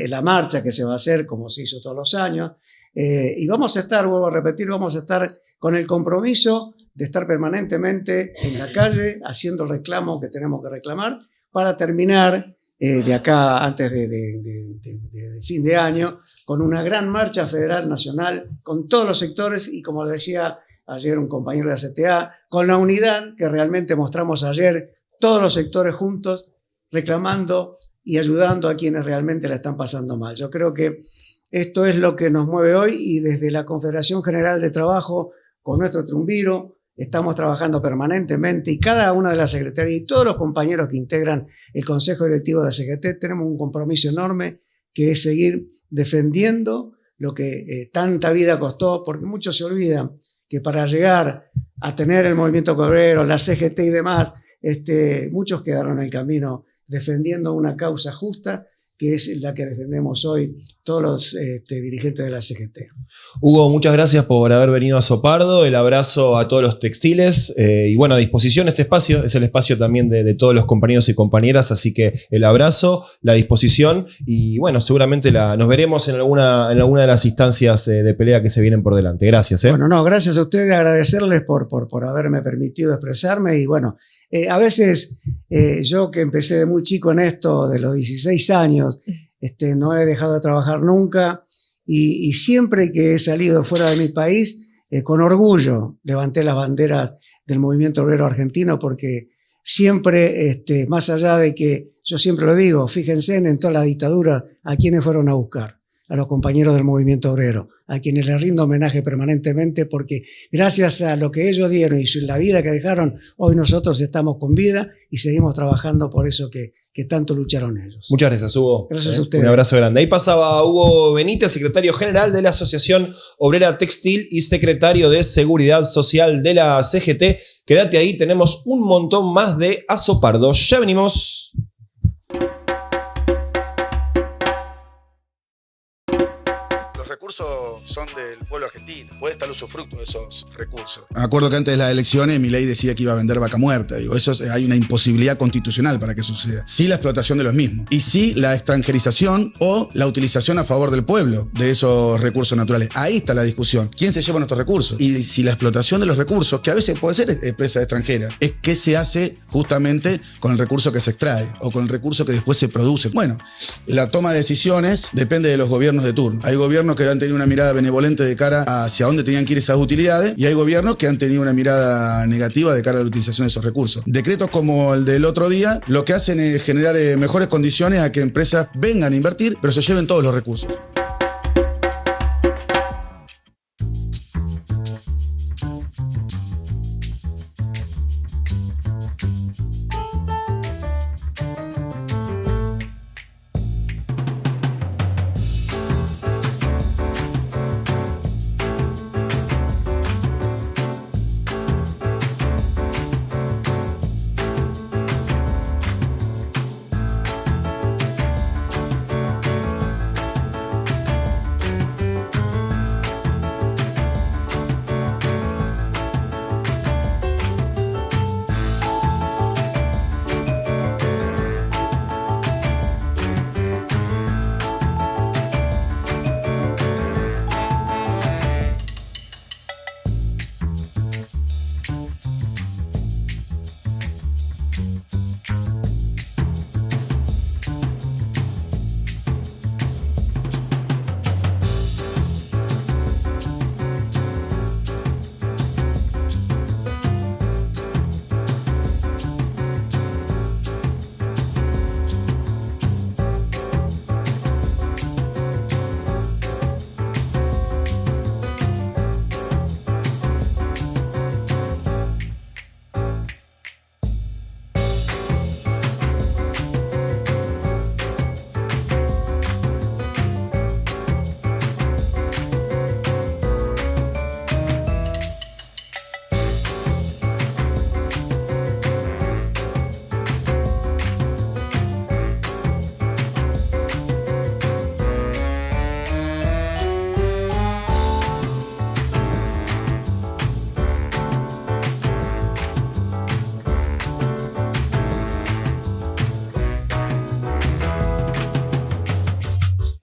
la marcha que se va a hacer, como se hizo todos los años. Y vamos a estar, vuelvo a repetir, vamos a estar con el compromiso de estar permanentemente en la calle haciendo el reclamo que tenemos que reclamar para terminar de acá antes de fin de año con una gran marcha federal nacional con todos los sectores y, como decía ayer un compañero de la CTA, con la unidad que realmente mostramos ayer todos los sectores juntos, reclamando y ayudando a quienes realmente la están pasando mal. Yo creo que esto es lo que nos mueve hoy y desde la Confederación General de Trabajo, con nuestro triunviro, estamos trabajando permanentemente y cada una de las secretarías y todos los compañeros que integran el Consejo Directivo de la CGT tenemos un compromiso enorme que es seguir defendiendo lo que tanta vida costó, porque muchos se olvidan que para llegar a tener el movimiento obrero, la CGT y demás, muchos quedaron en el camino defendiendo una causa justa, que es la que defendemos hoy todos los dirigentes de la CGT. Hugo, muchas gracias por haber venido a Sopardo, el abrazo a todos los textiles y bueno, a disposición este espacio, es el espacio también de todos los compañeros y compañeras, así que el abrazo, la disposición y bueno, seguramente nos veremos en alguna de las instancias de pelea que se vienen por delante. Gracias. Bueno, no, gracias a ustedes, agradecerles por haberme permitido expresarme y bueno, a veces yo que empecé de muy chico en esto, de los 16 años, no he dejado de trabajar nunca y siempre que he salido fuera de mi país, con orgullo levanté las banderas del movimiento obrero argentino porque siempre, más allá de que, yo siempre lo digo, fíjense en toda la dictadura a quienes fueron a buscar, a los compañeros del movimiento obrero, a quienes les rindo homenaje permanentemente porque gracias a lo que ellos dieron y la vida que dejaron, hoy nosotros estamos con vida y seguimos trabajando por eso que tanto lucharon ellos. Muchas gracias, Hugo. Gracias a ustedes. Un abrazo grande. Ahí pasaba Hugo Benítez, secretario general de la Asociación Obrera Textil y secretario de Seguridad Social de la CGT. Quédate ahí, tenemos un montón más de Azopardo. Ya venimos. Recursos son del pueblo argentino. Puede estar usufructo de esos recursos. Me acuerdo que antes de las elecciones Milei decía que iba a vender vaca muerta. Digo, hay una imposibilidad constitucional para que suceda. Sí la explotación de los mismos. Y sí la extranjerización o la utilización a favor del pueblo de esos recursos naturales. Ahí está la discusión. ¿Quién se lleva nuestros recursos? Y si la explotación de los recursos, que a veces puede ser empresa extranjera, es qué se hace justamente con el recurso que se extrae o con el recurso que después se produce. Bueno, la toma de decisiones depende de los gobiernos de turno. Hay gobiernos que han tenido una mirada benevolente de cara hacia dónde tenían que ir esas utilidades y hay gobiernos que han tenido una mirada negativa de cara a la utilización de esos recursos. Decretos como el del otro día lo que hacen es generar mejores condiciones a que empresas vengan a invertir, pero se lleven todos los recursos.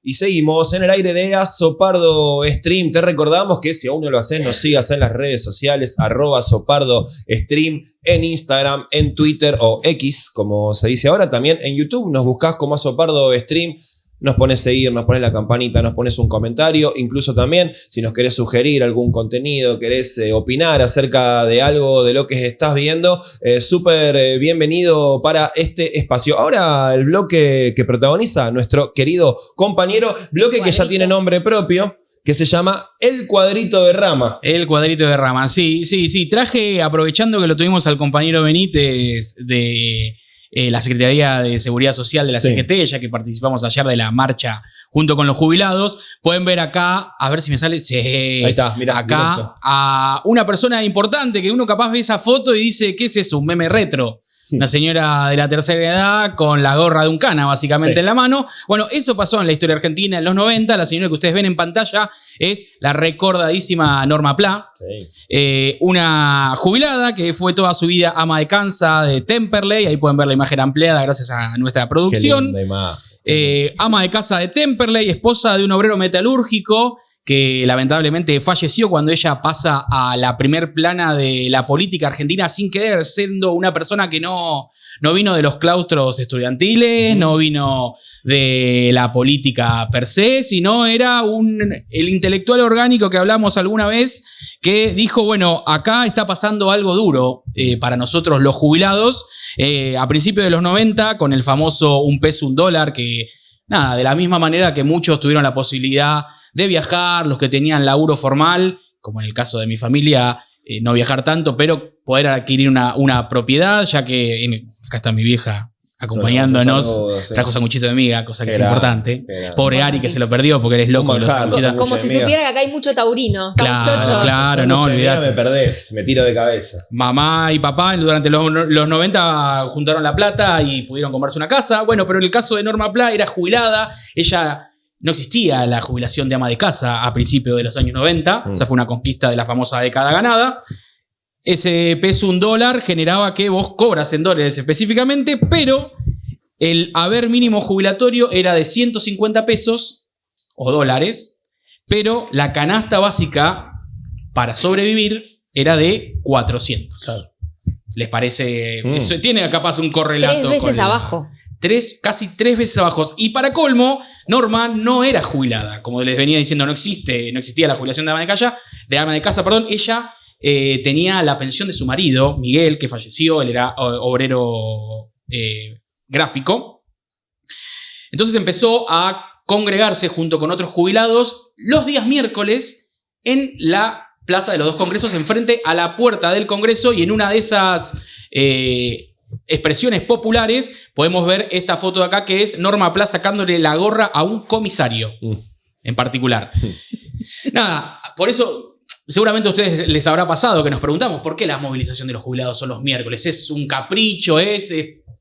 Y seguimos en el aire de Azopardo Stream. Te recordamos que si aún no lo haces, nos sigas en las redes sociales, @Azopardo Stream, en Instagram, en Twitter o X, como se dice ahora. También en YouTube nos buscás como Azopardo Stream. nos pones seguir, nos pones la campanita, nos pones un comentario, incluso también si nos querés sugerir algún contenido, querés opinar acerca de algo de lo que estás viendo, súper bienvenido para este espacio. Ahora el bloque que protagoniza nuestro querido compañero, bloque que ya tiene nombre propio, que se llama El Cuadrito de Rama. El Cuadrito de Rama, sí. Traje, aprovechando que lo tuvimos al compañero Benítez de la Secretaría de Seguridad Social de la CGT, ya que participamos ayer de la marcha junto con los jubilados. Pueden ver acá, a ver si me sale. Sí, ahí está, mirá, acá directo. A una persona importante que uno capaz ve esa foto y dice, ¿qué es eso? Un meme retro. Una señora de la tercera edad con la gorra de un cana básicamente en la mano. Bueno, eso pasó en la historia argentina en los 90. La señora que ustedes ven en pantalla es la recordadísima Norma Pla. Una jubilada que fue toda su vida ama de casa de Temperley. Ahí pueden ver la imagen ampliada gracias a nuestra producción. Qué linda imagen. Ama de casa de Temperley, esposa de un obrero metalúrgico que lamentablemente falleció cuando ella pasa a la primer plana de la política argentina sin querer, siendo una persona que no vino de los claustros estudiantiles, no vino de la política per se, sino era el intelectual orgánico que hablamos alguna vez, que dijo, bueno, acá está pasando algo duro para nosotros los jubilados. A principios de los 90, con el famoso $1 peso, $1, que nada, de la misma manera que muchos tuvieron la posibilidad de viajar, los que tenían laburo formal, como en el caso de mi familia, no viajar tanto, pero poder adquirir una propiedad, ya que acá está mi vieja acompañándonos, trajo sanguchito de miga, cosa que es importante. Pobre Ari que se lo perdió porque eres loco de los sanguchitos. Como si supiera que acá hay mucho taurino. Claro, no, olvidate. Me perdés, me tiro de cabeza. Mamá y papá durante los 90 juntaron la plata y pudieron comprarse una casa. Bueno, pero en el caso de Norma Pla era jubilada. Ella no existía la jubilación de ama de casa a principios de los años 90. Esa fue una conquista de la famosa década ganada. Ese peso, $1, generaba que vos cobras en dólares específicamente, pero el haber mínimo jubilatorio era de 150 pesos o dólares, pero la canasta básica para sobrevivir era de 400. Claro. ¿Les parece? Eso tiene capaz un correlato. 3 veces abajo. Casi 3 veces abajo. Y para colmo, Norma no era jubilada. Como les venía diciendo, no existía la jubilación de ama de casa. Ella tenía la pensión de su marido, Miguel, que falleció. Él era obrero gráfico. Entonces empezó a congregarse junto con otros jubilados los días miércoles en la Plaza de los Dos Congresos, enfrente a la puerta del Congreso, y en una de esas expresiones populares podemos ver esta foto de acá, que es Norma Pla sacándole la gorra a un comisario en particular. Nada, por eso seguramente a ustedes les habrá pasado que nos preguntamos ¿por qué la movilización de los jubilados son los miércoles? ¿Es un capricho?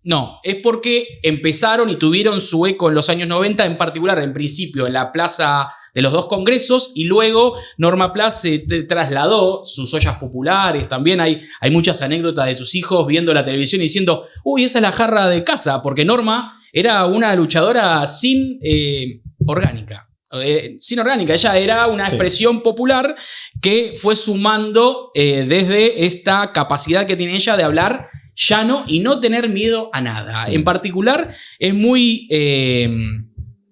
No, es porque empezaron y tuvieron su eco en los años 90, en particular, en principio, en la Plaza de los Dos Congresos, y luego Norma Pla se trasladó, sus ollas populares, también hay muchas anécdotas de sus hijos viendo la televisión y diciendo, uy, esa es la jarra de casa, porque Norma era una luchadora sin orgánica. Ella era una expresión popular que fue sumando desde esta capacidad que tiene ella de hablar llano y no tener miedo a nada. En particular, es muy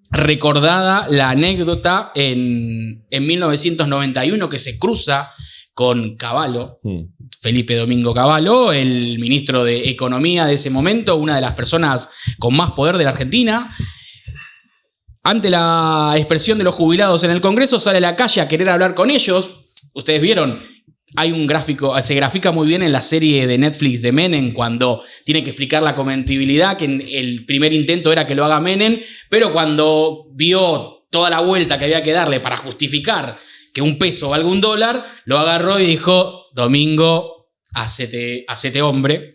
recordada la anécdota en 1991 que se cruza con Cavallo, Felipe Domingo Cavallo, el ministro de Economía de ese momento, una de las personas con más poder de la Argentina. Ante la expresión de los jubilados en el Congreso, sale a la calle a querer hablar con ellos. Ustedes vieron, hay un gráfico, se grafica muy bien en la serie de Netflix de Menem, cuando tiene que explicar la convertibilidad, que en el primer intento era que lo haga Menem, pero cuando vio toda la vuelta que había que darle para justificar que $1 peso valga $1, lo agarró y dijo, Domingo, hacete hombre,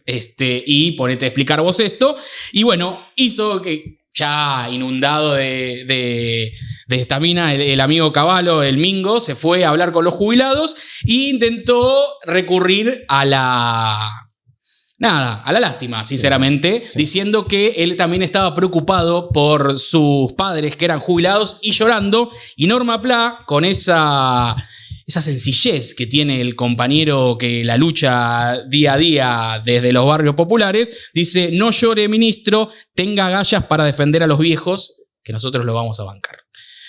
y ponete a explicar vos esto. Y bueno, hizo que, ya inundado de estamina, el amigo Cavallo, el Mingo, se fue a hablar con los jubilados e intentó recurrir a la lástima, sinceramente, diciendo que él también estaba preocupado por sus padres que eran jubilados y llorando, y Norma Pla, con esa sencillez que tiene el compañero que la lucha día a día desde los barrios populares, dice, no llore, ministro, tenga agallas para defender a los viejos, que nosotros lo vamos a bancar.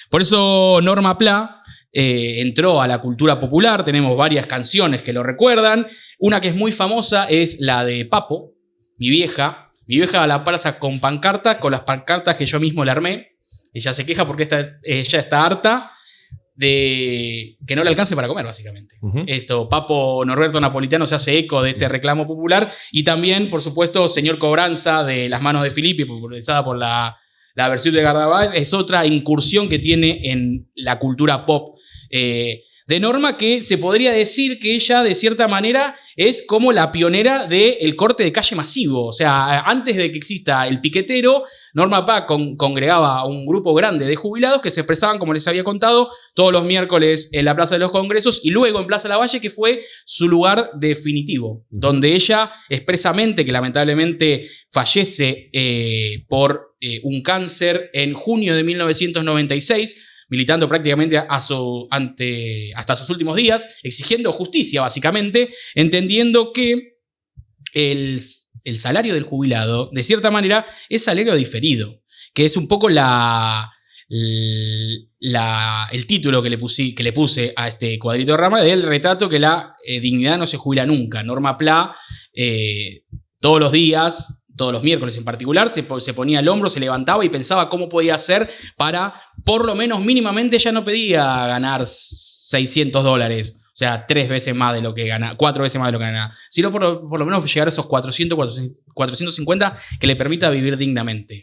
Por eso Norma Pla entró a la cultura popular, tenemos varias canciones que lo recuerdan. Una que es muy famosa es la de Papo, mi vieja a la plaza con pancartas, con las pancartas que yo mismo le armé. Ella se queja porque ella está harta de que no le alcance para comer, básicamente. Papo Norberto Napolitano se hace eco de este reclamo popular. Y también, por supuesto, Señor Cobranza de Las manos de Filippi, popularizada por la versión de Gardaval, es otra incursión que tiene en la cultura pop de Norma, que se podría decir que ella, de cierta manera, es como la pionera del corte de calle masivo. O sea, antes de que exista el piquetero, Norma Pla congregaba a un grupo grande de jubilados que se expresaban, como les había contado, todos los miércoles en la Plaza de los Congresos y luego en Plaza Lavalle, que fue su lugar definitivo, donde ella expresamente, que lamentablemente fallece por un cáncer en junio de 1996, militando prácticamente hasta sus últimos días, exigiendo justicia básicamente, entendiendo que el salario del jubilado, de cierta manera, es salario diferido, que es un poco el título que le puse a este cuadrito de rama del retrato que la dignidad no se jubila nunca. Norma Pla, todos los días, todos los miércoles en particular, se ponía al hombro, se levantaba y pensaba cómo podía hacer para, por lo menos mínimamente, ya no pedía ganar $600, o sea, 3 veces más de lo que gana, 4 veces más de lo que gana, sino por lo menos llegar a esos 450 que le permita vivir dignamente.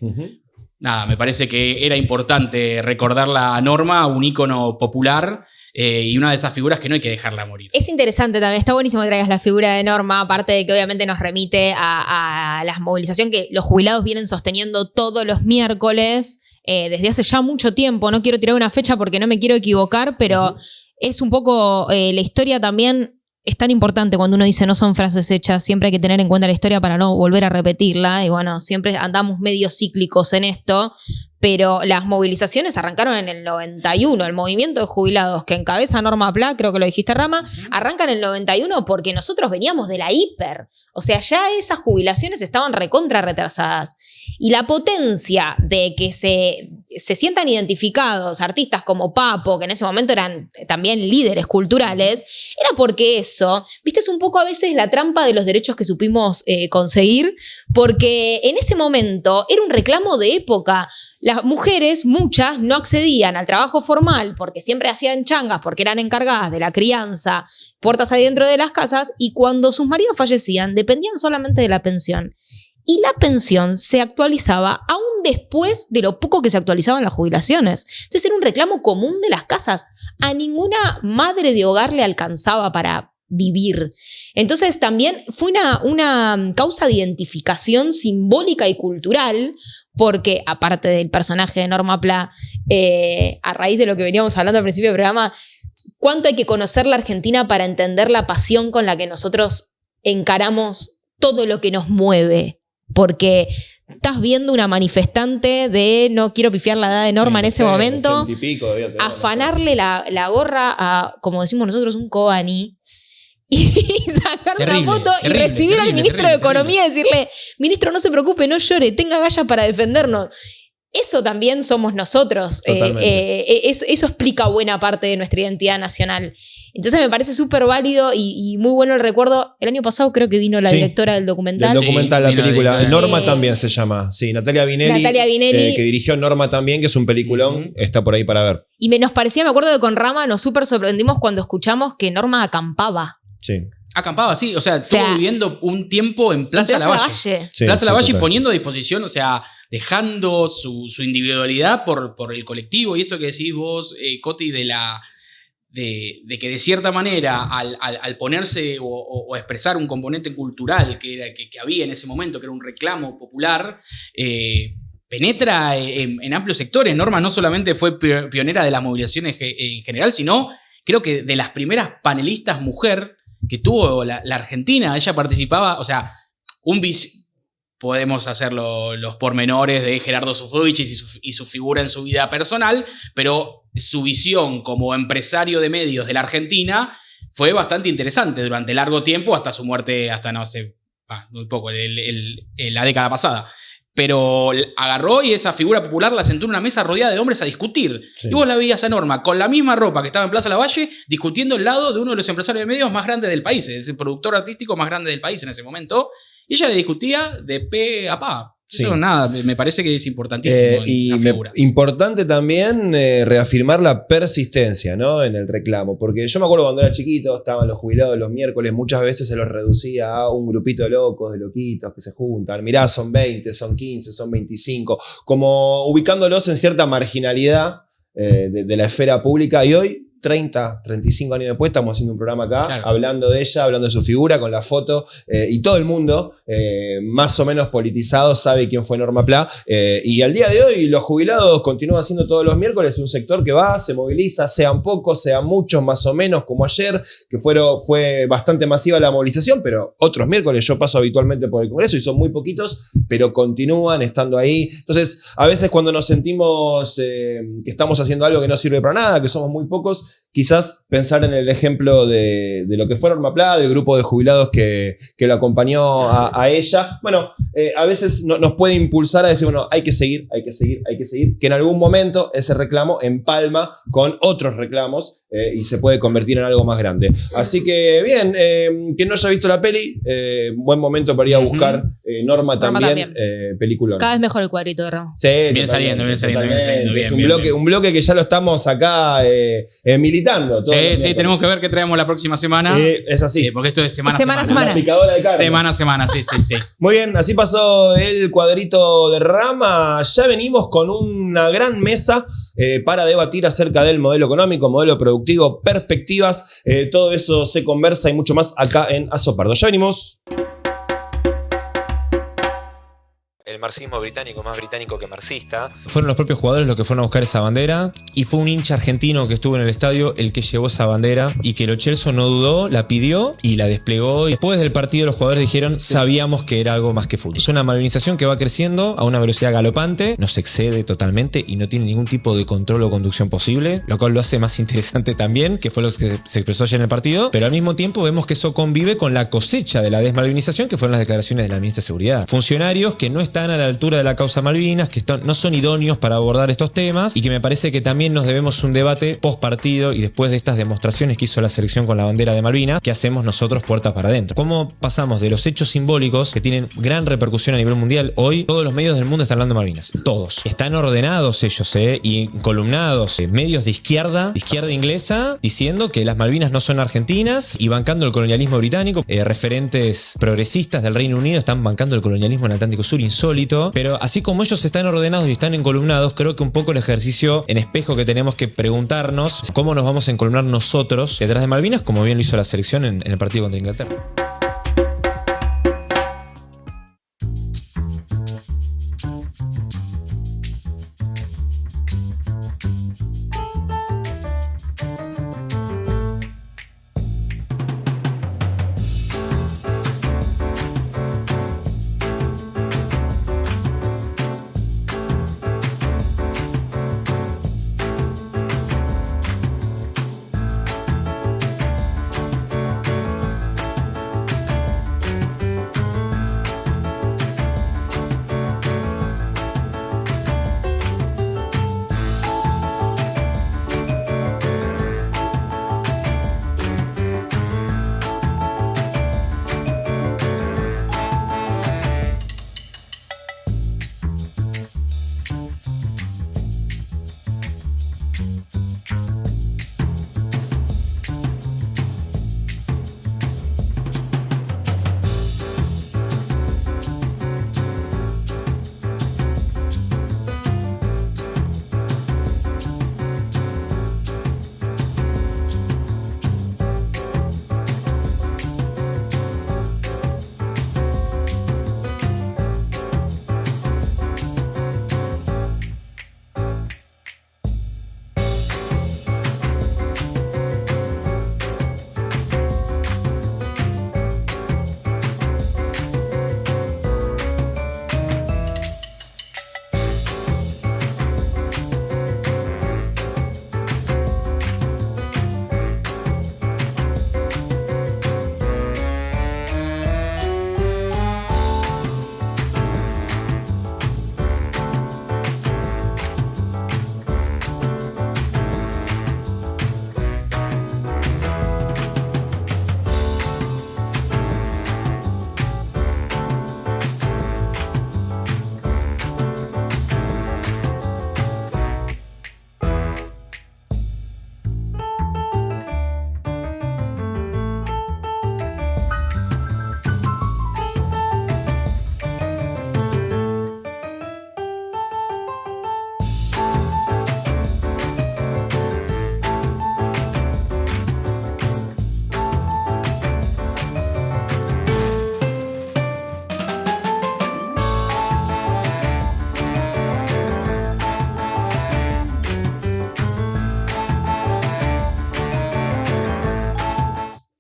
Nada, me parece que era importante recordarla a Norma, un ícono popular y una de esas figuras que no hay que dejarla morir. Es interesante también, está buenísimo que traigas la figura de Norma, aparte de que obviamente nos remite a la movilización que los jubilados vienen sosteniendo todos los miércoles desde hace ya mucho tiempo. No quiero tirar una fecha porque no me quiero equivocar, pero es un poco la historia también. Es tan importante cuando uno dice no son frases hechas, siempre hay que tener en cuenta la historia para no volver a repetirla. Y bueno, siempre andamos medio cíclicos en esto, pero las movilizaciones arrancaron en el 91. El movimiento de jubilados que encabeza Norma Pla, creo que lo dijiste Rama, arranca en el 91 porque nosotros veníamos de la hiper. O sea, ya esas jubilaciones estaban recontra retrasadas. Y la potencia de que se sientan identificados artistas como Papo, que en ese momento eran también líderes culturales, era porque eso, viste, es un poco a veces la trampa de los derechos que supimos conseguir, porque en ese momento era un reclamo de época. Las mujeres, muchas, no accedían al trabajo formal porque siempre hacían changas, porque eran encargadas de la crianza, puertas adentro de las casas, y cuando sus maridos fallecían dependían solamente de la pensión. Y la pensión se actualizaba aún después de lo poco que se actualizaban las jubilaciones. Entonces era un reclamo común de las casas. A ninguna madre de hogar le alcanzaba para vivir. Entonces también fue una causa de identificación simbólica y cultural, porque aparte del personaje de Norma Pla, a raíz de lo que veníamos hablando al principio del programa, cuánto hay que conocer la Argentina para entender la pasión con la que nosotros encaramos todo lo que nos mueve. Porque estás viendo una manifestante de, no quiero pifiar la edad de Norma en ese momento, afanarle la gorra a, como decimos nosotros, un Kobani, y sacar una foto y recibir al ministro de Economía y decirle, ministro, no se preocupe, no llore, tenga gallas para defendernos. Eso también somos nosotros. Eso explica buena parte de nuestra identidad nacional. Entonces me parece súper válido y muy bueno el recuerdo. El año pasado creo que vino la directora del documental. Del documental, la película. Norma también se llama. Sí, Natalia Vinelli. Que dirigió Norma también, que es un peliculón. Está por ahí para ver. Y nos parecía, me acuerdo que con Rama nos súper sorprendimos cuando escuchamos que Norma acampaba. Sí. Acampaba, sí. O sea, estuvo viviendo un tiempo en Plaza Lavalle. Plaza Lavalle, poniendo a disposición, o sea, dejando su individualidad por el colectivo. Y esto que decís vos, Coti, de que de cierta manera al ponerse o expresar un componente cultural que había en ese momento, que era un reclamo popular, penetra en amplios sectores. Norma no solamente fue pionera de las movilizaciones en general, sino creo que de las primeras panelistas mujer que tuvo la Argentina. Ella participaba, o sea, podemos hacer los pormenores de Gerardo Sofovich y su figura en su vida personal, pero su visión como empresario de medios de la Argentina fue bastante interesante durante largo tiempo, hasta su muerte, hasta no sé, muy poco, la década pasada. pero agarró y esa figura popular la sentó en una mesa rodeada de hombres a discutir. Sí. Y vos la veías a Norma con la misma ropa que estaba en Plaza Lavalle discutiendo al lado de uno de los empresarios de medios más grandes del país, es el productor artístico más grande del país en ese momento, y ella le discutía de pe a pa. Eso sí. Nada, me parece que es importantísimo. Importante también reafirmar la persistencia, ¿no? En el reclamo, porque yo me acuerdo cuando era chiquito, estaban los jubilados los miércoles, muchas veces se los reducía a un grupito de locos, de loquitos que se juntan, mirá, son 20, son 15, son 25, como ubicándolos en cierta marginalidad de la esfera pública, y hoy 30, 35 años después estamos haciendo un programa acá, claro, hablando de ella, hablando de su figura, con la foto, y todo el mundo, más o menos politizado, sabe quién fue Norma Pla, y al día de hoy los jubilados continúan siendo todos los miércoles un sector que va, se moviliza, sean pocos, sean muchos, más o menos, como ayer, que fue bastante masiva la movilización, pero otros miércoles yo paso habitualmente por el Congreso y son muy poquitos, pero continúan estando ahí. Entonces, a veces cuando nos sentimos que estamos haciendo algo que no sirve para nada, que somos muy pocos, quizás pensar en el ejemplo de lo que fue Norma Pla, del grupo de jubilados que lo acompañó a ella. Bueno, a veces nos puede impulsar a decir, bueno, hay que seguir, que en algún momento ese reclamo empalma con otros reclamos y se puede convertir en algo más grande. Así que bien, quien no haya visto la peli, buen momento para ir a buscar Norma también. Película. Cada vez mejor el cuadrito de Ramos. Sí, viene saliendo. Es un bloque que ya lo estamos acá militando. Sí, tenemos que ver qué traemos la próxima semana. Es así. Porque esto es semana. La picadora de carne. Semana, sí. Muy bien, así pasó el cuadrito de Rama. Ya venimos con una gran mesa para debatir acerca del modelo económico, modelo productivo, perspectivas. Todo eso se conversa y mucho más acá en Azopardo. Ya venimos. El marxismo británico, más británico que marxista. Fueron los propios jugadores los que fueron a buscar esa bandera y fue un hincha argentino que estuvo en el estadio el que llevó esa bandera y que Lo Celso no dudó, la pidió y la desplegó. Y después del partido los jugadores dijeron, sabíamos que era algo más que fútbol. Es una malvinización que va creciendo a una velocidad galopante, nos excede totalmente y no tiene ningún tipo de control o conducción posible, lo cual lo hace más interesante también, que fue lo que se expresó ayer en el partido, pero al mismo tiempo vemos que eso convive con la cosecha de la desmalvinización, que fueron las declaraciones de la ministra de Seguridad. Funcionarios que no están a la altura de la causa Malvinas, que no son idóneos para abordar estos temas y que me parece que también nos debemos un debate post partido y después de estas demostraciones que hizo la selección con la bandera de Malvinas, ¿qué hacemos nosotros puertas para adentro? ¿Cómo pasamos de los hechos simbólicos que tienen gran repercusión a nivel mundial? Hoy todos los medios del mundo están hablando de Malvinas, todos. Están ordenados ellos y columnados, medios de izquierda inglesa, diciendo que las Malvinas no son argentinas y bancando el colonialismo británico. Referentes progresistas del Reino Unido están bancando el colonialismo en el Atlántico Sur, insólito. Pero así como ellos están ordenados y están encolumnados, creo que un poco el ejercicio en espejo que tenemos que preguntarnos cómo nos vamos a encolumnar nosotros detrás de Malvinas, como bien lo hizo la selección en el partido contra Inglaterra.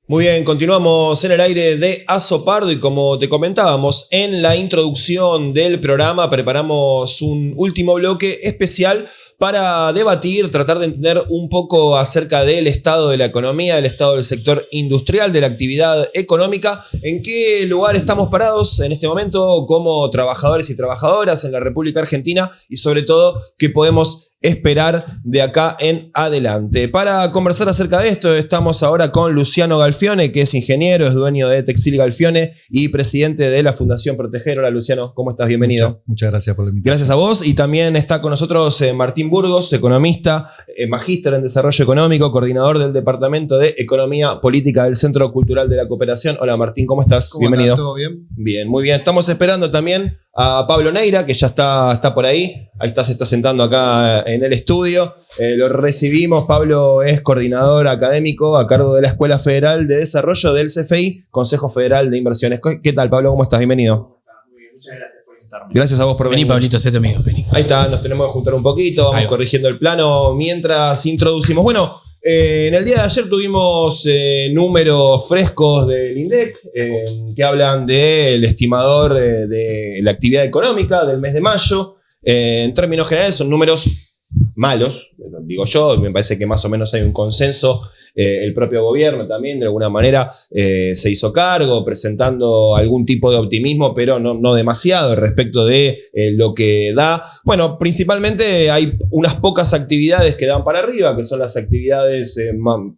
Muy bien, continuamos en el aire de Azopardo y como te comentábamos en la introducción del programa preparamos un último bloque especial para debatir, tratar de entender un poco acerca del estado de la economía, del estado del sector industrial, de la actividad económica, en qué lugar estamos parados en este momento como trabajadores y trabajadoras en la República Argentina y sobre todo qué podemos esperar de acá en adelante. Para conversar acerca de esto estamos ahora con Luciano Galfione, que es ingeniero, es dueño de Textil Galfione y presidente de la Fundación Proteger. Hola Luciano, ¿cómo estás? Bienvenido. Muchas gracias por la invitación. Gracias a vos y también está con nosotros Martín Burgos, economista, magíster en Desarrollo Económico, coordinador del Departamento de Economía Política del Centro Cultural de la Cooperación. Hola Martín, ¿cómo estás? ¿Cómo Bienvenido. estás? ¿Todo bien? Bien, muy bien. Estamos esperando también a Pablo Neira, que ya está por ahí. Ahí se está sentando acá en el estudio. Lo recibimos. Pablo es coordinador académico a cargo de la Escuela Federal de Desarrollo del CFI, Consejo Federal de Inversiones. ¿Qué tal, Pablo? ¿Cómo estás? Bienvenido. Muy bien, muchas gracias por invitarme. Gracias a vos por venir. Vení, Pablito, sé tu amigo. Vení. Ahí está, nos tenemos que juntar un poquito. Vamos corrigiendo el plano mientras introducimos. Bueno, en el día de ayer tuvimos números frescos del INDEC que hablan del estimador de la actividad económica del mes de mayo. En términos generales son números malos, digo yo, me parece que más o menos hay un consenso. El propio gobierno también de alguna manera se hizo cargo presentando algún tipo de optimismo, pero no demasiado respecto de lo que da. Bueno, principalmente hay unas pocas actividades que dan para arriba, que son las actividades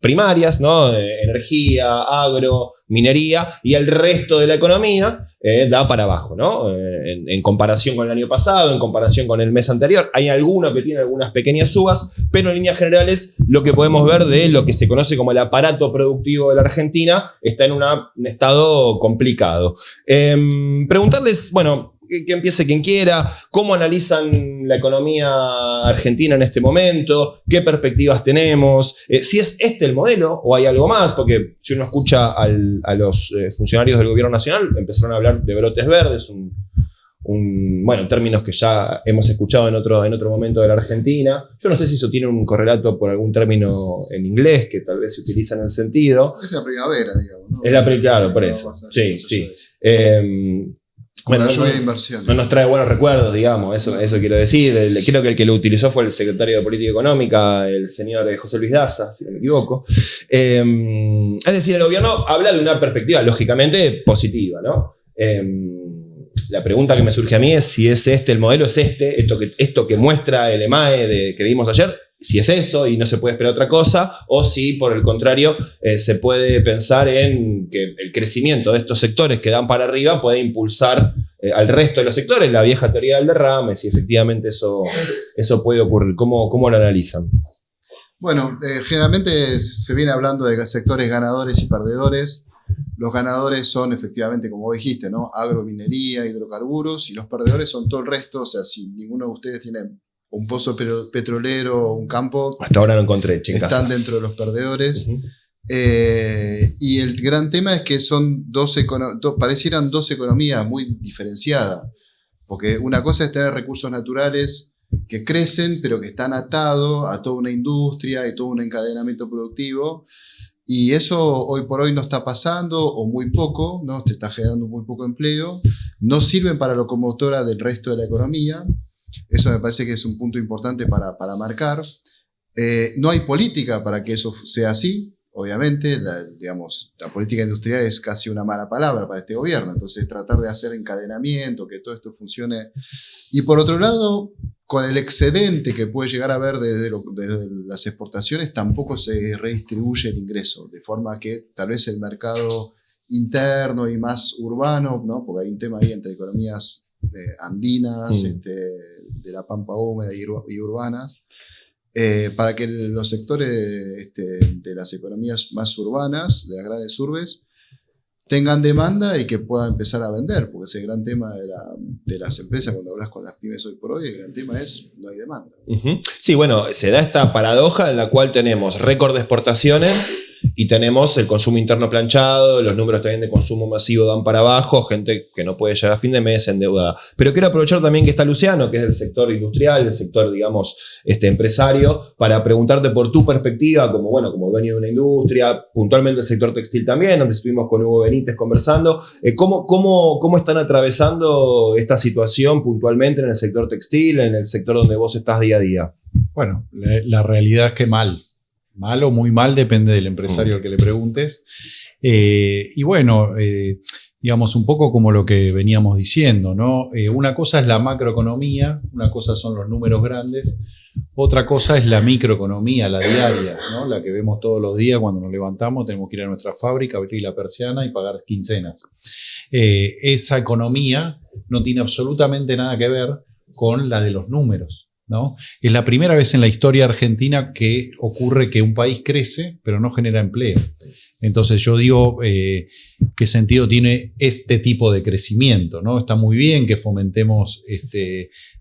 primarias, ¿no? Energía, agro, minería, y el resto de la economía da para abajo, ¿no? En comparación con el año pasado, en comparación con el mes anterior. Hay alguno que tiene algunas pequeñas subas, pero en líneas generales lo que podemos ver de lo que se conoce como el aparato productivo de la Argentina está en un estado complicado. Preguntarles, bueno, que empiece quien quiera, cómo analizan la economía argentina en este momento, qué perspectivas tenemos, si es este el modelo o hay algo más, porque si uno escucha a los funcionarios del gobierno nacional, empezaron a hablar de brotes verdes, bueno, términos que ya hemos escuchado en otro momento de la Argentina. Yo no sé si eso tiene un correlato por algún término en inglés que tal vez se utiliza en el sentido. Es la primavera, digamos, ¿no? Es la claro, por eso. Sí. Bueno, no nos trae buenos recuerdos, digamos, eso quiero decir. Creo que el que lo utilizó fue el secretario de Política Económica, el señor José Luis Daza, si no me equivoco. Es decir, el gobierno habla de una perspectiva lógicamente positiva, ¿no? La pregunta que me surge a mí es si es este el modelo, es esto que muestra el EMAE que vimos ayer, si es eso y no se puede esperar otra cosa, o si por el contrario se puede pensar en que el crecimiento de estos sectores que dan para arriba puede impulsar al resto de los sectores, la vieja teoría del derrame, si efectivamente eso puede ocurrir. ¿Cómo lo analizan? Bueno, generalmente se viene hablando de sectores ganadores y perdedores. Los ganadores son efectivamente, como dijiste, ¿no? Agrominería, hidrocarburos, y los perdedores son todo el resto. O sea, si ninguno de ustedes tiene un pozo petrolero o un campo, hasta ahora no encontré, chicas, están dentro de los perdedores. Y el gran tema es que son parecieran dos economías muy diferenciadas, porque una cosa es tener recursos naturales que crecen, pero que están atados a toda una industria y todo un encadenamiento productivo. Y eso hoy por hoy no está pasando, o muy poco, ¿no? Te está generando muy poco empleo, no sirven para locomotora del resto de la economía. Eso me parece que es un punto importante para marcar. No hay política para que eso sea así, obviamente. La política industrial es casi una mala palabra para este gobierno, entonces tratar de hacer encadenamiento, que todo esto funcione. Y por otro lado, con el excedente que puede llegar a haber desde las exportaciones, tampoco se redistribuye el ingreso, de forma que tal vez el mercado interno y más urbano, ¿no? Porque hay un tema ahí entre economías andinas, de la pampa húmeda y urbanas, para que los sectores de las economías más urbanas, de las grandes urbes, tengan demanda y que puedan empezar a vender, porque ese gran tema de las empresas, cuando hablas con las pymes hoy por hoy, el gran tema es no hay demanda. Sí, bueno, se da esta paradoja en la cual tenemos récord de exportaciones Y tenemos el consumo interno planchado, los números también de consumo masivo dan para abajo, gente que no puede llegar a fin de mes endeudada. Pero quiero aprovechar también que está Luciano, que es del sector industrial, del sector, digamos, empresario, para preguntarte por tu perspectiva como dueño de una industria, puntualmente el sector textil también, donde estuvimos con Hugo Benítez conversando. ¿Cómo están atravesando esta situación puntualmente en el sector textil, en el sector donde vos estás día a día? Bueno, la realidad es que mal o muy mal, depende del empresario al que le preguntes. Y bueno, digamos, un poco como lo que veníamos diciendo, ¿no? Una cosa es la macroeconomía, una cosa son los números grandes, otra cosa es la microeconomía, la diaria, ¿no? La que vemos todos los días cuando nos levantamos, tenemos que ir a nuestra fábrica, abrir la persiana y pagar quincenas. Esa economía no tiene absolutamente nada que ver con la de los números, ¿no? Es la primera vez en la historia argentina que ocurre que un país crece, pero no genera empleo. Entonces yo digo, ¿qué sentido tiene este tipo de crecimiento, ¿no? Está muy bien que fomentemos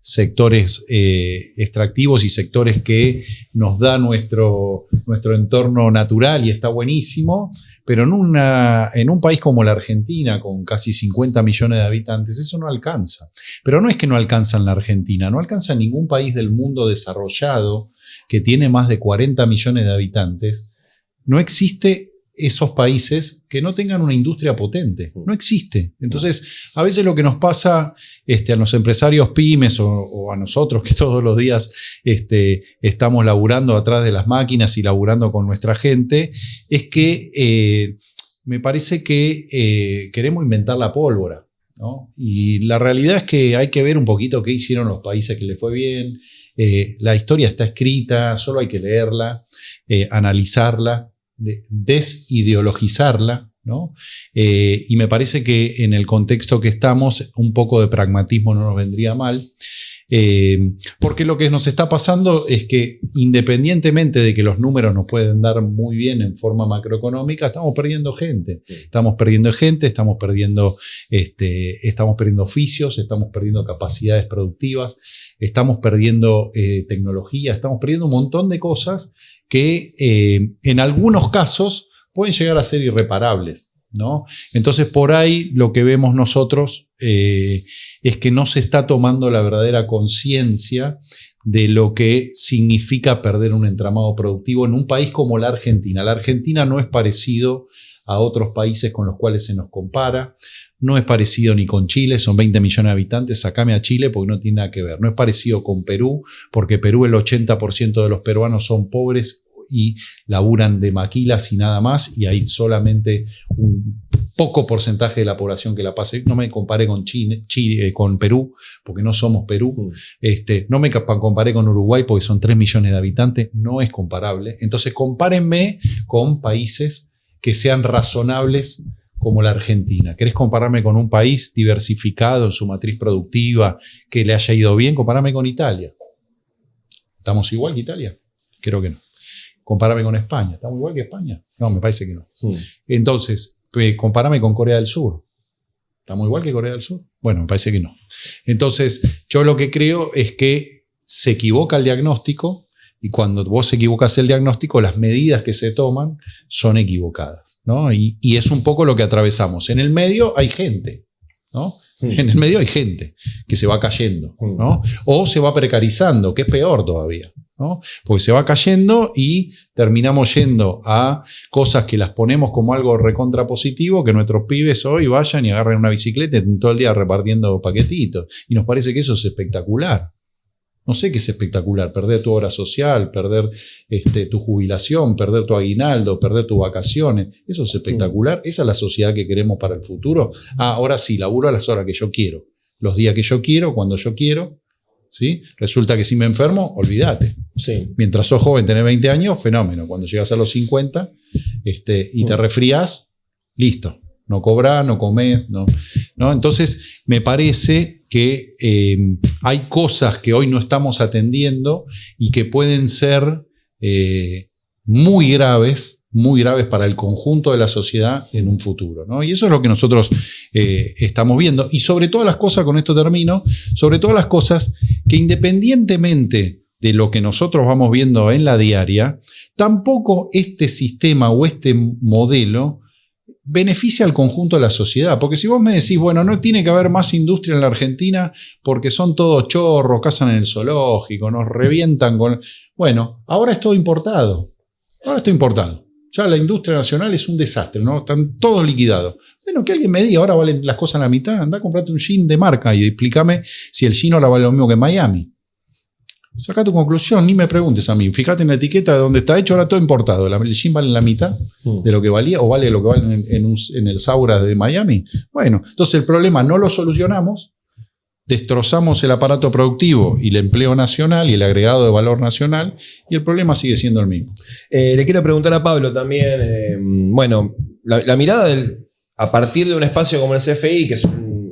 sectores extractivos y sectores que nos da nuestro entorno natural y está buenísimo, pero en un país como la Argentina, con casi 50 millones de habitantes, eso no alcanza. Pero no es que no alcanza en la Argentina, no alcanza en ningún país del mundo desarrollado que tiene más de 40 millones de habitantes. No existe esos países que no tengan una industria potente. No existe. Entonces, a veces lo que nos pasa a los empresarios pymes o a nosotros que todos los días estamos laburando atrás de las máquinas y laburando con nuestra gente, es que me parece que queremos inventar la pólvora, ¿no? Y la realidad es que hay que ver un poquito qué hicieron los países que les fue bien. La historia está escrita, solo hay que leerla, analizarla, desideologizarla, ¿no? Y me parece que en el contexto que estamos, un poco de pragmatismo no nos vendría mal, porque lo que nos está pasando es que independientemente de que los números nos pueden dar muy bien en forma macroeconómica, estamos perdiendo gente, estamos perdiendo oficios, estamos perdiendo capacidades productivas, estamos perdiendo tecnología, estamos perdiendo un montón de cosas que en algunos casos pueden llegar a ser irreparables, ¿no? Entonces, por ahí lo que vemos nosotros es que no se está tomando la verdadera conciencia de lo que significa perder un entramado productivo en un país como la Argentina. La Argentina no es parecido a otros países con los cuales se nos compara. No es parecido ni con Chile, son 20 millones de habitantes, sacame a Chile porque no tiene nada que ver. No es parecido con Perú, porque Perú el 80% de los peruanos son pobres y laburan de maquilas y nada más, y hay solamente un poco porcentaje de la población que la pasa. No me comparé con con Perú, porque no somos Perú. No me comparé con Uruguay, porque son 3 millones de habitantes, no es comparable. Entonces compárenme con países que sean razonables como la Argentina. ¿Querés compararme con un país diversificado en su matriz productiva, que le haya ido bien? Compárame con Italia. ¿Estamos igual que Italia? Creo que no. Compárame con España. ¿Estamos igual que España? No, me parece que no. Entonces, compárame con Corea del Sur. ¿Estamos igual que Corea del Sur? Bueno, me parece que no. Entonces, yo lo que creo es que se equivoca el diagnóstico, y cuando vos equivocas el diagnóstico, las medidas que se toman son equivocadas, ¿no? Y es un poco lo que atravesamos. En el medio hay gente, ¿no? En el medio hay gente que se va cayendo, ¿no? O se va precarizando, que es peor todavía, ¿no? Porque se va cayendo y terminamos yendo a cosas que las ponemos como algo recontra positivo, que nuestros pibes hoy vayan y agarren una bicicleta y estén todo el día repartiendo paquetitos. Y nos parece que eso es espectacular. No sé qué es espectacular, perder tu hora social, perder tu jubilación, perder tu aguinaldo, perder tus vacaciones. Eso es espectacular. Esa es la sociedad que queremos para el futuro. Ahora sí, laburo a las horas que yo quiero, los días que yo quiero, cuando yo quiero. ¿Sí? Resulta que si me enfermo, olvídate. Sí. Mientras sos joven, tenés 20 años, fenómeno. Cuando llegas a los 50 y te resfrías, listo. No cobrás, no comés, no. Entonces, me parece que hay cosas que hoy no estamos atendiendo y que pueden ser muy graves para el conjunto de la sociedad en un futuro, ¿no? Y eso es lo que nosotros estamos viendo. Y sobre todas las cosas, con esto termino, sobre todas las cosas que independientemente de lo que nosotros vamos viendo en la diaria, tampoco este sistema o este modelo beneficia al conjunto de la sociedad. Porque si vos me decís, bueno, no tiene que haber más industria en la Argentina porque son todos chorros, cazan en el zoológico, nos revientan con... Bueno, ahora es todo importado. Ya la industria nacional es un desastre, ¿no? Están todos liquidados. Bueno, que alguien me diga, ahora valen las cosas a la mitad, anda a comprarte un jean de marca y explícame si el jean ahora vale lo mismo que en Miami. Saca tu conclusión, ni me preguntes a mí. Fíjate en la etiqueta de dónde está hecho, ahora todo importado. ¿El jean vale la mitad de lo que valía o vale lo que vale en el Saura de Miami? Bueno, entonces el problema no lo solucionamos, destrozamos el aparato productivo y el empleo nacional y el agregado de valor nacional y el problema sigue siendo el mismo. Le quiero preguntar a Pablo también, bueno, la mirada a partir de un espacio como el CFI, que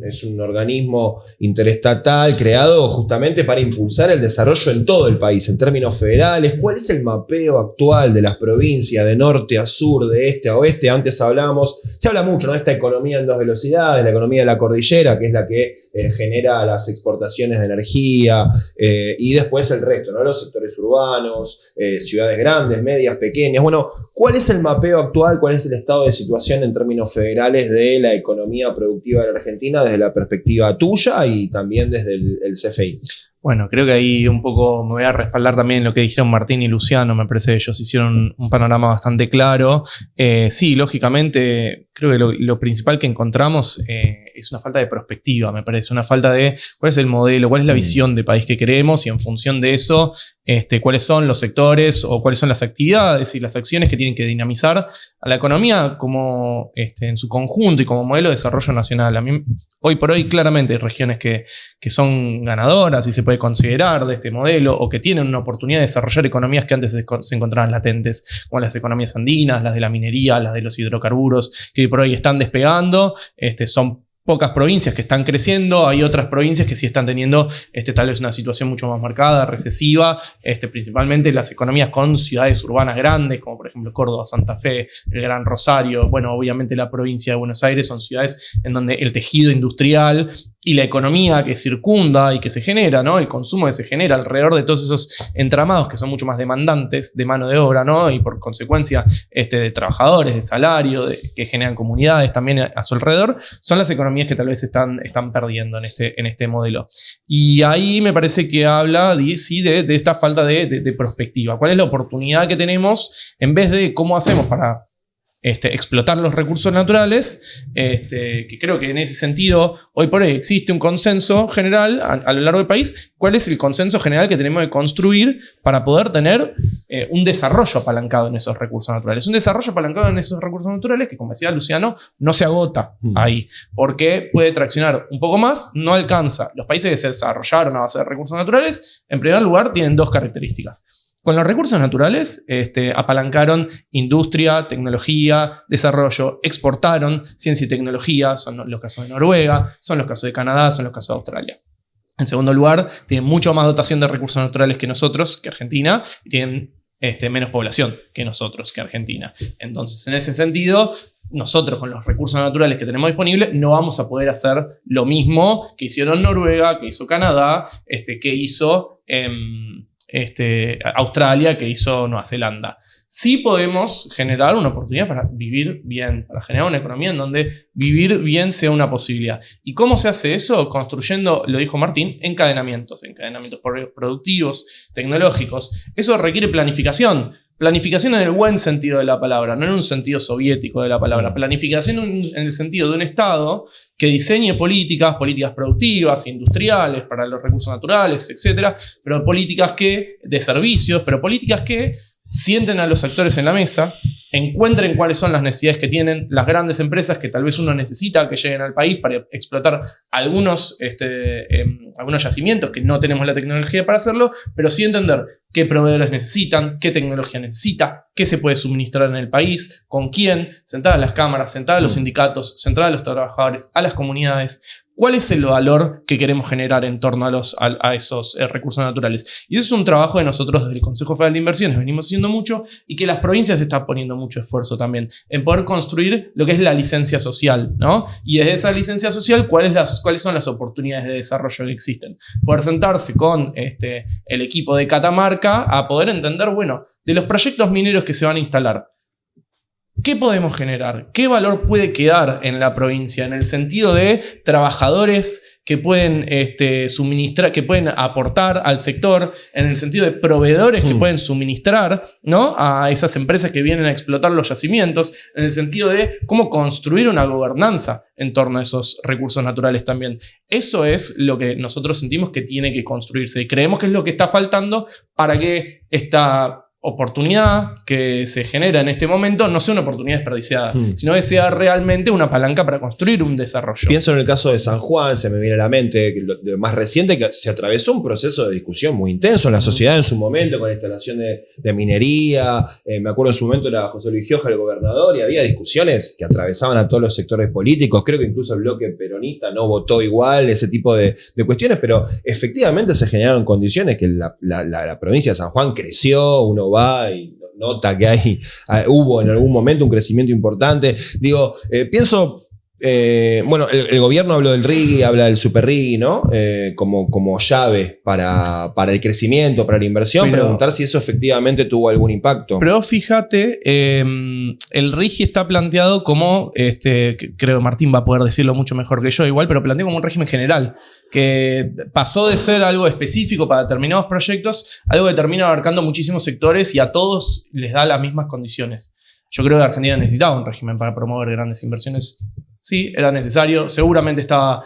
es un organismo interestatal creado justamente para impulsar el desarrollo en todo el país, en términos federales. ¿Cuál es el mapeo actual de las provincias de norte a sur, de este a oeste? Antes se habla mucho, ¿no?, de esta economía en 2 velocidades, la economía de la cordillera, que es la que genera las exportaciones de energía, y después el resto, ¿no?, los sectores urbanos, ciudades grandes, medias, pequeñas. Bueno, ¿cuál es el mapeo actual? ¿Cuál es el estado de situación en términos federales de la economía productiva de la Argentina desde la perspectiva tuya y también desde el CFI? Bueno, creo que ahí un poco me voy a respaldar también lo que dijeron Martín y Luciano. Me parece que ellos hicieron un panorama bastante claro. Sí, lógicamente, creo que lo principal que encontramos es una falta de perspectiva, me parece. Una falta de cuál es el modelo, cuál es la visión de país que queremos y en función de eso, cuáles son los sectores o cuáles son las actividades y las acciones que tienen que dinamizar a la economía como en su conjunto y como modelo de desarrollo nacional. A mí, hoy por hoy, claramente hay regiones que son ganadoras y se puede considerar de este modelo o que tienen una oportunidad de desarrollar economías que antes se encontraban latentes, como las economías andinas, las de la minería, las de los hidrocarburos, que hoy por hoy están despegando. Son pocas provincias que están creciendo, hay otras provincias que sí están teniendo tal vez una situación mucho más marcada, recesiva, principalmente las economías con ciudades urbanas grandes, como por ejemplo Córdoba, Santa Fe, el Gran Rosario. Bueno, obviamente la provincia de Buenos Aires son ciudades en donde el tejido industrial y la economía que circunda y que se genera, ¿no?, el consumo que se genera alrededor de todos esos entramados que son mucho más demandantes de mano de obra, ¿no?, y por consecuencia de trabajadores, de salario, que generan comunidades también a su alrededor, son las economías que tal vez están perdiendo en este modelo. Y ahí me parece que habla de esta falta de perspectiva. ¿Cuál es la oportunidad que tenemos en vez de cómo hacemos para explotar los recursos naturales? Que creo que en ese sentido, hoy por hoy existe un consenso general a lo largo del país. ¿Cuál es el consenso general que tenemos que construir para poder tener un desarrollo apalancado en esos recursos naturales? Un desarrollo apalancado en esos recursos naturales que, como decía Luciano, no se agota ahí, porque puede traccionar un poco más, no alcanza. Los países que se desarrollaron a base de recursos naturales, en primer lugar, tienen 2 características. Con los recursos naturales apalancaron industria, tecnología, desarrollo, exportaron ciencia y tecnología, son los casos de Noruega, son los casos de Canadá, son los casos de Australia. En segundo lugar, tienen mucho más dotación de recursos naturales que nosotros, que Argentina, y tienen menos población que nosotros, que Argentina. Entonces, en ese sentido, nosotros con los recursos naturales que tenemos disponibles no vamos a poder hacer lo mismo que hicieron Noruega, que hizo Canadá, que hizo Australia, que hizo Nueva Zelanda. Sí podemos generar una oportunidad para vivir bien, para generar una economía en donde vivir bien sea una posibilidad. ¿Y cómo se hace eso? Construyendo, lo dijo Martín, encadenamientos productivos, tecnológicos. Eso requiere planificación. Planificación en el buen sentido de la palabra, no en un sentido soviético de la palabra. Planificación en el sentido de un Estado que diseñe políticas productivas, industriales, para los recursos naturales, etc. Pero políticas de servicios, pero políticas que sienten a los actores en la mesa, encuentren cuáles son las necesidades que tienen las grandes empresas que tal vez uno necesita que lleguen al país para explotar algunos yacimientos que no tenemos la tecnología para hacerlo, pero sí entender qué proveedores necesitan, qué tecnología necesita, qué se puede suministrar en el país, con quién, sentar a las cámaras, sentar a los sindicatos, sentar a los trabajadores, a las comunidades, ¿cuál es el valor que queremos generar en torno a esos recursos naturales? Y eso es un trabajo de nosotros desde el Consejo Federal de Inversiones, venimos haciendo mucho, y que las provincias están poniendo mucho esfuerzo también en poder construir lo que es la licencia social, ¿no? Y desde esa licencia social, ¿cuáles son las oportunidades de desarrollo que existen? Poder sentarse con el equipo de Catamarca a poder entender, bueno, de los proyectos mineros que se van a instalar, ¿qué podemos generar? ¿Qué valor puede quedar en la provincia? En el sentido de trabajadores que pueden suministrar, que pueden aportar al sector, en el sentido de proveedores que pueden suministrar, ¿no?, a esas empresas que vienen a explotar los yacimientos, en el sentido de cómo construir una gobernanza en torno a esos recursos naturales también. Eso es lo que nosotros sentimos que tiene que construirse y creemos que es lo que está faltando para que esta oportunidad que se genera en este momento no sea una oportunidad desperdiciada, sino que sea realmente una palanca para construir un desarrollo. Pienso en el caso de San Juan, se me viene a la mente, lo más reciente, que se atravesó un proceso de discusión muy intenso en la sociedad en su momento, con la instalación de minería. Me acuerdo en su momento era José Luis Gioja, el gobernador, y había discusiones que atravesaban a todos los sectores políticos. Creo que incluso el bloque peronista no votó igual, ese tipo de cuestiones, pero efectivamente se generaron condiciones que la provincia de San Juan creció, uno va y nota que hubo en algún momento un crecimiento importante. Digo, pienso, bueno, el gobierno habló del RIGI, habla del Super RIGI, ¿no? Como llave para el crecimiento, para la inversión, preguntar si eso efectivamente tuvo algún impacto. Pero fíjate, el RIGI está planteado como, creo que Martín va a poder decirlo mucho mejor que yo igual, pero planteado como un régimen general, que pasó de ser algo específico para determinados proyectos, algo que termina abarcando muchísimos sectores y a todos les da las mismas condiciones. Yo creo que Argentina necesitaba un régimen para promover grandes inversiones. Sí, era necesario, seguramente estaba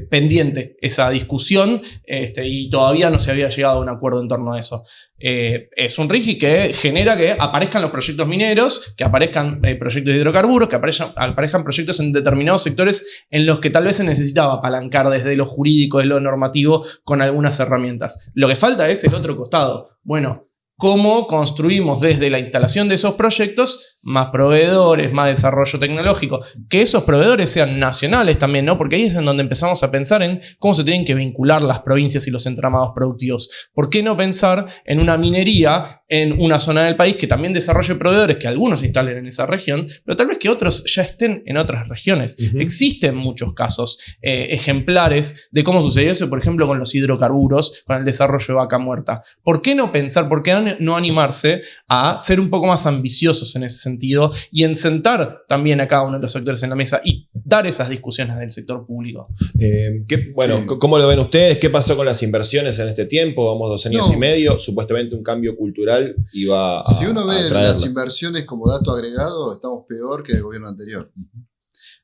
pendiente esa discusión y todavía no se había llegado a un acuerdo en torno a eso. Es un RIGI que genera que aparezcan los proyectos mineros, que aparezcan proyectos de hidrocarburos, que aparezcan proyectos en determinados sectores en los que tal vez se necesitaba apalancar desde lo jurídico, desde lo normativo, con algunas herramientas. Lo que falta es el otro costado. Bueno, ¿cómo construimos desde la instalación de esos proyectos más proveedores, más desarrollo tecnológico? Que esos proveedores sean nacionales también, ¿no? Porque ahí es en donde empezamos a pensar en cómo se tienen que vincular las provincias y los entramados productivos. ¿Por qué no pensar en una minería en una zona del país que también desarrolle proveedores, que algunos se instalen en esa región, pero tal vez que otros ya estén en otras regiones? Existen muchos casos ejemplares de cómo sucedió eso, por ejemplo, con los hidrocarburos, con el desarrollo de Vaca Muerta. ¿Por qué no pensar, por qué no animarse a ser un poco más ambiciosos en ese sentido y en sentar también a cada uno de los sectores en la mesa y dar esas discusiones del sector público? ¿Cómo lo ven ustedes? ¿Qué pasó con las inversiones en este tiempo? Vamos 2 años y medio, supuestamente un cambio cultural iba a Si uno ve traerla. las inversiones como dato agregado, estamos peor que el gobierno anterior.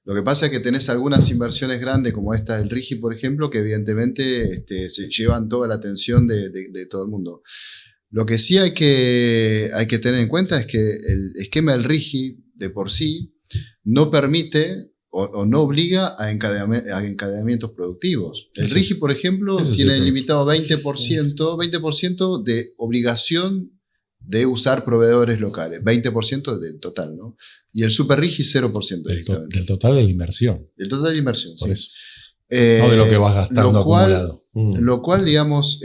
Lo que pasa es que tenés algunas inversiones grandes, como esta del RIGI, por ejemplo, que evidentemente se llevan toda la atención de todo el mundo. Lo que sí hay que tener en cuenta es que el esquema del RIGI de por sí no permite o no obliga a encadenamientos productivos. El RIGI, por ejemplo, tiene limitado 20% de obligación de usar proveedores locales, 20% del total, ¿no? Y el Super RIGI 0% directamente. Del total de la inversión. Del total de la inversión, por sí. Eso. No de lo que vas gastando acumulado. Lo cual, digamos,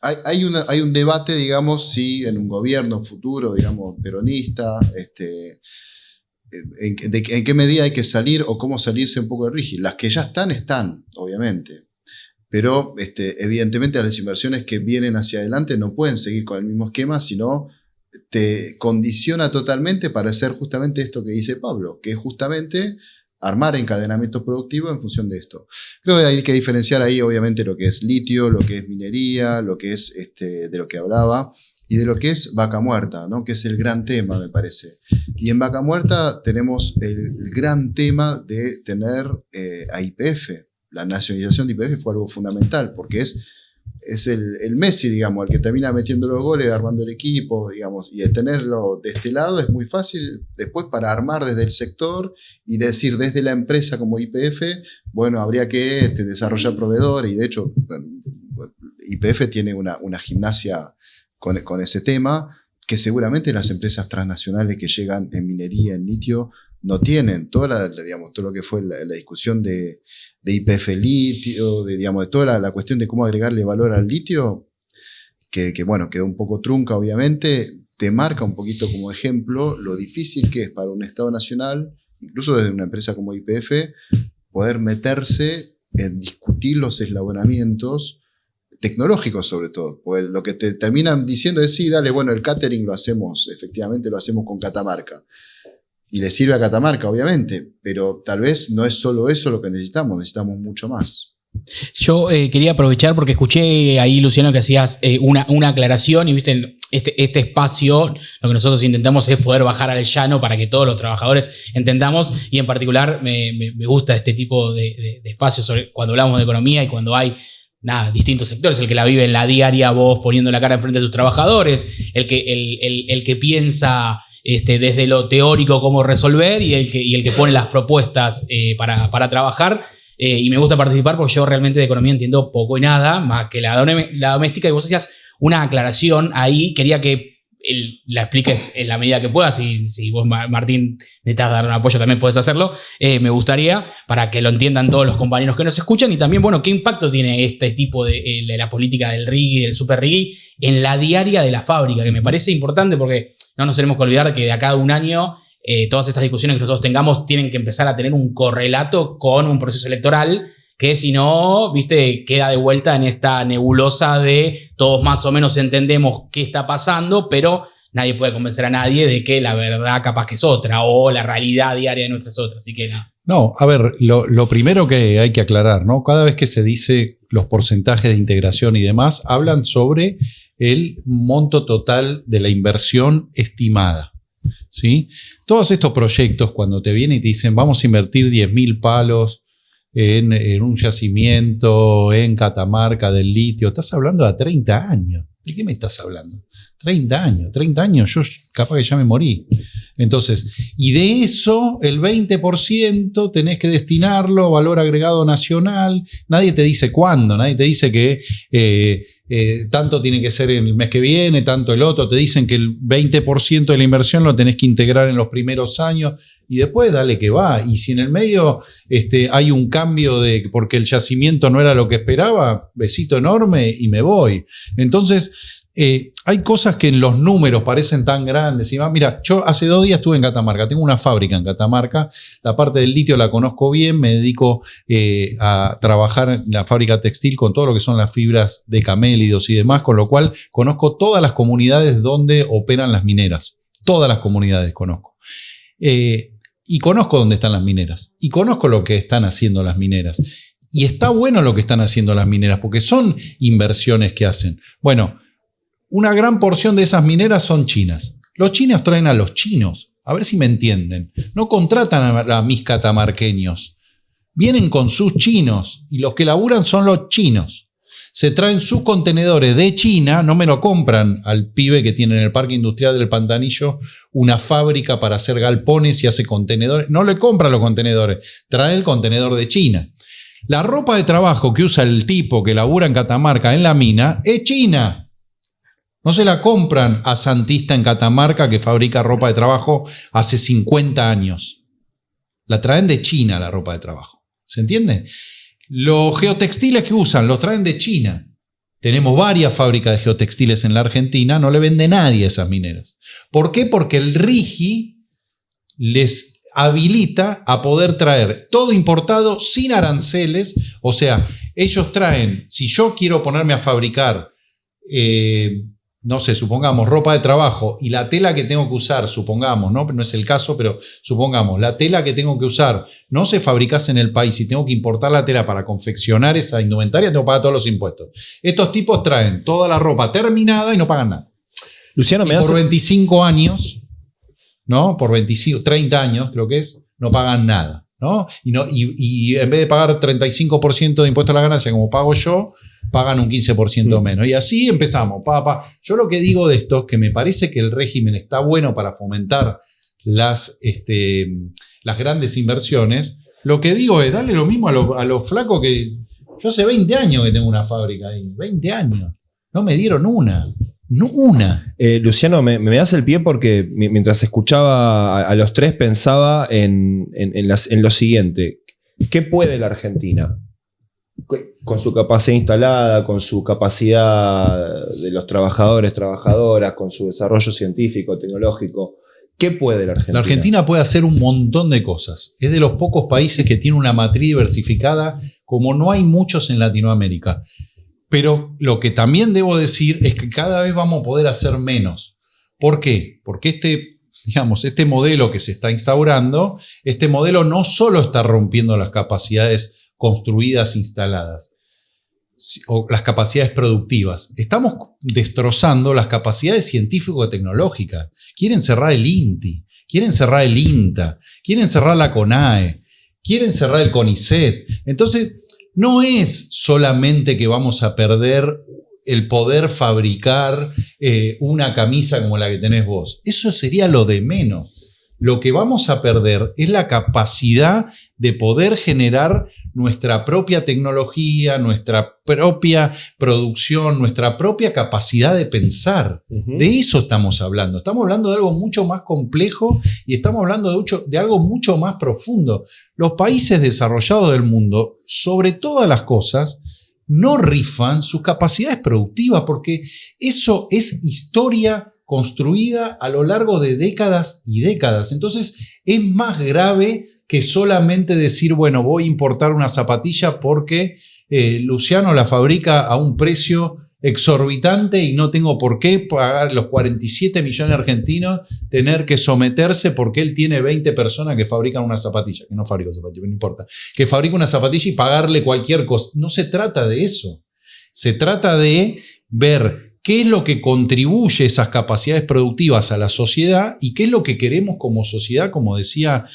hay un debate, digamos, si en un gobierno futuro, digamos, peronista, en qué medida hay que salir o cómo salirse un poco del RIGI. Las que ya están, obviamente. Pero evidentemente las inversiones que vienen hacia adelante no pueden seguir con el mismo esquema, sino te condiciona totalmente para hacer justamente esto que dice Pablo, que es justamente armar encadenamientos productivos en función de esto. Creo que hay que diferenciar ahí obviamente lo que es litio, lo que es minería, lo que es de lo que hablaba, y de lo que es Vaca Muerta, ¿no? Que es el gran tema, me parece. Y en Vaca Muerta tenemos el gran tema de tener a YPF. La nacionalización de YPF fue algo fundamental, porque es el Messi, digamos, el que termina metiendo los goles, armando el equipo, digamos, y de tenerlo de este lado es muy fácil después para armar desde el sector y decir desde la empresa como YPF, bueno, habría que desarrollar proveedores, y de hecho YPF tiene una gimnasia con ese tema, que seguramente las empresas transnacionales que llegan en minería, en litio, no tienen todo lo que fue la discusión de YPF litio, de toda la cuestión de cómo agregarle valor al litio, que bueno, quedó un poco trunca obviamente, te marca un poquito como ejemplo lo difícil que es para un Estado nacional, incluso desde una empresa como YPF, poder meterse en discutir los eslabonamientos tecnológicos sobre todo. Pues lo que te terminan diciendo es, sí, dale, bueno, el catering efectivamente lo hacemos con Catamarca. Y le sirve a Catamarca, obviamente, pero tal vez no es solo eso lo que necesitamos mucho más. Yo quería aprovechar porque escuché ahí, Luciano, que hacías una aclaración y viste este espacio, lo que nosotros intentamos es poder bajar al llano para que todos los trabajadores entendamos, y en particular me gusta este tipo de espacios cuando hablamos de economía y cuando hay distintos sectores, el que la vive en la diaria, vos poniendo la cara enfrente de tus trabajadores, el que piensa desde lo teórico cómo resolver y el que pone las propuestas para trabajar. Y me gusta participar porque yo realmente de economía entiendo poco y nada, más que la doméstica, y vos hacías una aclaración ahí, quería que la expliques en la medida que puedas, si vos, Martín, necesitas dar un apoyo también puedes hacerlo, me gustaría, para que lo entiendan todos los compañeros que nos escuchan, y también, bueno, qué impacto tiene este tipo de la política del RIGI, del super RIGI, en la diaria de la fábrica, que me parece importante porque no nos tenemos que olvidar que de acá a un año todas estas discusiones que nosotros tengamos tienen que empezar a tener un correlato con un proceso electoral, que si no, viste, queda de vuelta en esta nebulosa de todos más o menos entendemos qué está pasando, pero nadie puede convencer a nadie de que la verdad capaz que es otra, o la realidad diaria de nuestra es otra, así que nada. No, a ver, lo primero que hay que aclarar, ¿no? Cada vez que se dice los porcentajes de integración y demás, hablan sobre el monto total de la inversión estimada, ¿sí? Todos estos proyectos, cuando te vienen y te dicen vamos a invertir 10.000 palos en un yacimiento en Catamarca del litio, estás hablando de 30 años. ¿De qué me estás hablando? 30 años, yo capaz que ya me morí. Entonces, y de eso, el 20% tenés que destinarlo a valor agregado nacional. Nadie te dice cuándo, nadie te dice que tanto tiene que ser el mes que viene, tanto el otro. Te dicen que el 20% de la inversión lo tenés que integrar en los primeros años y después dale que va. Y si en el medio hay un cambio porque el yacimiento no era lo que esperaba, besito enorme y me voy. Entonces, hay cosas que en los números parecen tan grandes. Y mira, yo hace 2 días estuve en Catamarca, tengo una fábrica en Catamarca, la parte del litio la conozco bien, me dedico a trabajar en la fábrica textil con todo lo que son las fibras de camélidos y demás, con lo cual conozco todas las comunidades donde operan las mineras, todas las comunidades conozco. Y conozco dónde están las mineras, y conozco lo que están haciendo las mineras. Y está bueno lo que están haciendo las mineras, porque son inversiones que hacen. Bueno, una gran porción de esas mineras son chinas. Los chinos traen a los chinos, a ver si me entienden. No contratan a mis catamarqueños. Vienen con sus chinos y los que laburan son los chinos. Se traen sus contenedores de China, no me lo compran al pibe que tiene en el Parque Industrial del Pantanillo una fábrica para hacer galpones y hace contenedores. No le compra los contenedores, trae el contenedor de China. La ropa de trabajo que usa el tipo que labura en Catamarca en la mina es china. No se la compran a Santista en Catamarca, que fabrica ropa de trabajo hace 50 años. La traen de China, la ropa de trabajo. ¿Se entiende? Los geotextiles que usan los traen de China. Tenemos varias fábricas de geotextiles en la Argentina, no le vende nadie a esas mineras. ¿Por qué? Porque el RIGI les habilita a poder traer todo importado sin aranceles. O sea, ellos traen, si yo quiero ponerme a fabricar no sé, supongamos ropa de trabajo y la tela que tengo que usar, supongamos, no es el caso, pero supongamos, la tela que tengo que usar no se fabricase en el país y tengo que importar la tela para confeccionar esa indumentaria, tengo que pagar todos los impuestos. Estos tipos traen toda la ropa terminada y no pagan nada. Luciano, por 25 años, ¿no? Por 30 años, creo que es, no pagan nada, ¿no? Y en vez de pagar 35% de impuesto a la ganancia como pago yo, pagan un 15% menos. Y así empezamos. Yo lo que digo de esto es que me parece que el régimen está bueno para fomentar las grandes inversiones. Lo que digo es darle lo mismo a los flacos que... Yo hace 20 años que tengo una fábrica ahí. 20 años. No me dieron una. No una. Luciano, me das el pie porque mientras escuchaba a los tres pensaba en lo siguiente. ¿Qué puede la Argentina? Con su capacidad instalada, con su capacidad de los trabajadores, trabajadoras, con su desarrollo científico, tecnológico. ¿Qué puede la Argentina? La Argentina puede hacer un montón de cosas. Es de los pocos países que tiene una matriz diversificada como no hay muchos en Latinoamérica. Pero lo que también debo decir es que cada vez vamos a poder hacer menos. ¿Por qué? Porque este modelo que se está instaurando, este modelo no solo está rompiendo las capacidades construidas, instaladas, o las capacidades productivas. Estamos destrozando las capacidades científico-tecnológicas. Quieren cerrar el INTI, quieren cerrar el INTA, quieren cerrar la CONAE, quieren cerrar el CONICET. Entonces, no es solamente que vamos a perder el poder fabricar una camisa como la que tenés vos. Eso sería lo de menos. Lo que vamos a perder es la capacidad de poder generar nuestra propia tecnología, nuestra propia producción, nuestra propia capacidad de pensar. De eso estamos hablando. Estamos hablando de algo mucho más complejo y estamos hablando de algo mucho más profundo. Los países desarrollados del mundo, sobre todas las cosas, no rifan sus capacidades productivas porque eso es historia construida a lo largo de décadas y décadas. Entonces es más grave que solamente decir, bueno, voy a importar una zapatilla porque Luciano la fabrica a un precio exorbitante y no tengo por qué pagar los 47 millones de argentinos, tener que someterse porque él tiene 20 personas que fabrican una zapatilla, que no fabrica zapatilla, no importa, que fabrica una zapatilla y pagarle cualquier cosa. No se trata de eso. Se trata de ver qué es lo que contribuye esas capacidades productivas a la sociedad y qué es lo que queremos como sociedad, como decía